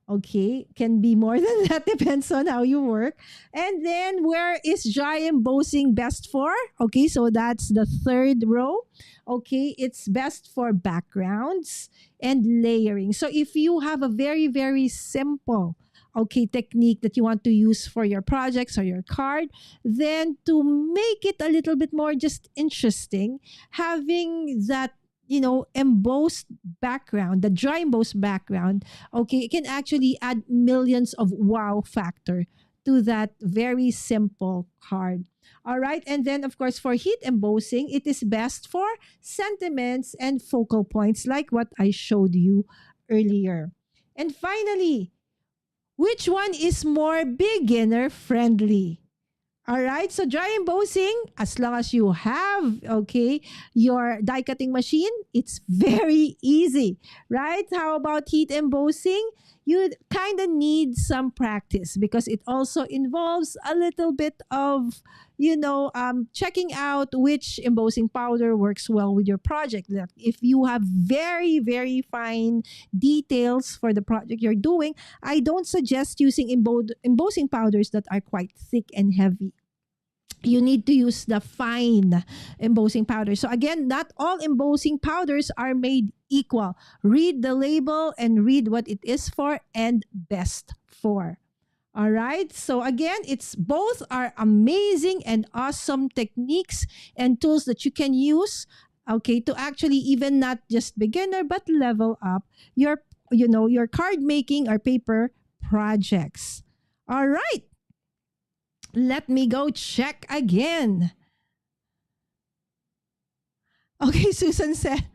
Okay, can be more than that, depends on how you work. And then where is dry embossing best for? Okay, so that's the third row. Okay, it's best for backgrounds and layering. So if you have a very, very simple technique that you want to use for your projects or your card, then to make it a little bit more just interesting, having that embossed background, the dry embossed background, okay, it can actually add millions of wow factor to that very simple card. All right. And then, of course, for heat embossing, it is best for sentiments and focal points, like what I showed you earlier. And finally, which one is more beginner friendly? All right. So dry embossing, as long as you have, your die cutting machine, it's very easy, right? How about heat embossing? You kind of need some practice because it also involves a little bit of, checking out which embossing powder works well with your project. Like if you have very, very fine details for the project you're doing, I don't suggest using embossing powders that are quite thick and heavy. You need to use the fine embossing powder. So again, not all embossing powders are made equal. Read the label and read what it is for and best for. All right. So again, it's both are amazing and awesome techniques and tools that you can use, to actually even not just beginner but level up your card making or paper projects. All right. Let me go check again. Okay, Susan said,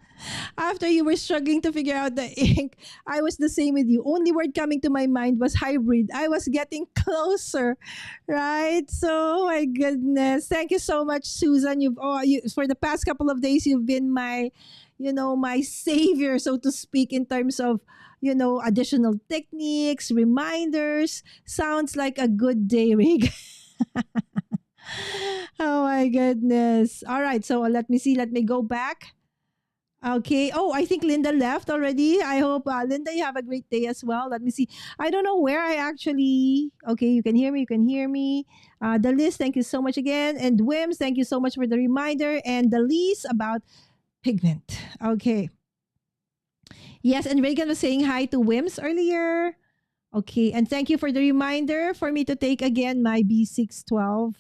after you were struggling to figure out the ink, I was the same with you. Only word coming to my mind was hybrid. I was getting closer, right? So, oh my goodness. Thank you so much, Susan. For the past couple of days, you've been my savior, so to speak, in terms of, additional techniques, reminders. Sounds like a good day, Rig. Oh my goodness. All right. So let me see. Let me go back. Okay. Oh, I think Linda left already. I hope, Linda, you have a great day as well. Let me see. I don't know where I actually. Okay, you can hear me. You can hear me. The list, thank you so much again. And Wims, thank you so much for the reminder. And the list about pigment. Okay. Yes, and Reagan was saying hi to Wims earlier. Okay, and thank you for the reminder for me to take again my B612,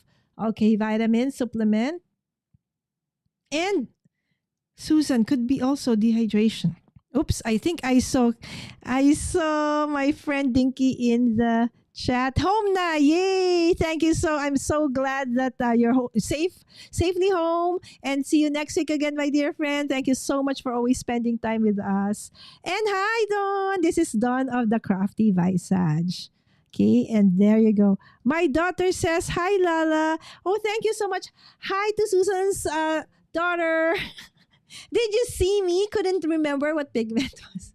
vitamin supplement. And Susan, could be also dehydration. Oops, I think I saw my friend Dinky in the chat. Home na, yay! Thank you I'm so glad that you're safely home, and see you next week again, my dear friend. Thank you so much for always spending time with us. And hi, Dawn. This is Dawn of the Crafty Visage. Okay, and there you go. My daughter says, hi, Lala. Oh, thank you so much. Hi to Susan's daughter. Did you see me? Couldn't remember what pigment was.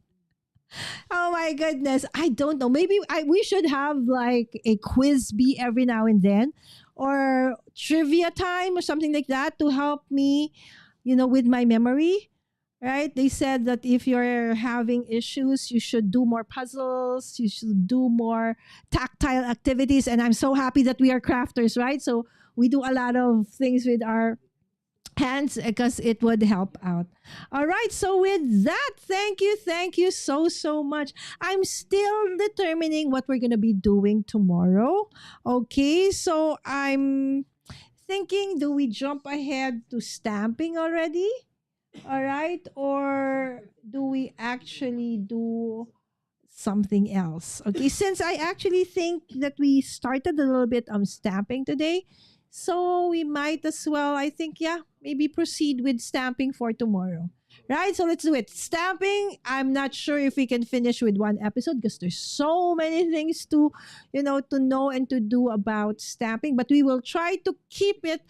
Oh my goodness. I don't know. Maybe we should have like a quiz bee every now and then, or trivia time or something like that to help me, with my memory. Right? They said that if you're having issues, you should do more puzzles, you should do more tactile activities. And I'm so happy that we are crafters, right? So we do a lot of things with our hands because it would help out. All right. So with that, thank you so much. I'm still determining what we're gonna be doing tomorrow. Okay. So I'm thinking, do we jump ahead to stamping already? All right, or do we actually do something else? Okay, since I actually think that we started a little bit on stamping today, so we might as well, I think, yeah, maybe proceed with stamping for tomorrow. Right, so let's do it. Stamping, I'm not sure if we can finish with one episode because there's so many things to, to know and to do about stamping, but we will try to keep it,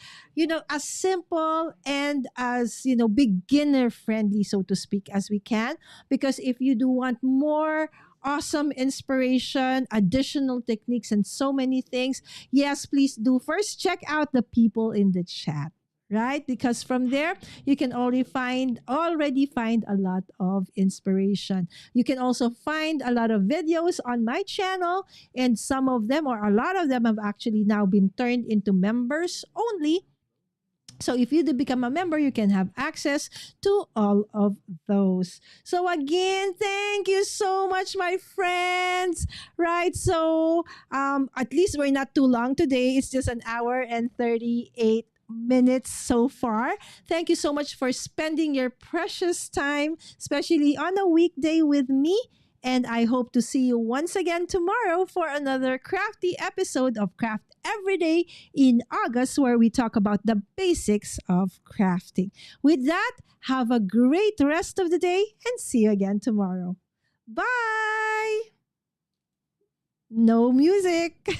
as simple and as, beginner friendly, so to speak, as we can. Because if you do want more awesome inspiration, additional techniques, and so many things, yes, please do first check out the people in the chat. Right? Because from there, you can already find a lot of inspiration. You can also find a lot of videos on my channel, and some of them, or a lot of them, have actually now been turned into members only. So if you do become a member, you can have access to all of those. So again, thank you so much, my friends. Right. So at least we're not too long today. It's just an hour and 38 minutes so far. Thank you so much for spending your precious time, especially on a weekday with me. And I hope to see you once again tomorrow for another crafty episode of Craft Everyday in August, where we talk about the basics of crafting. With that, have a great rest of the day and see you again tomorrow. Bye! No music.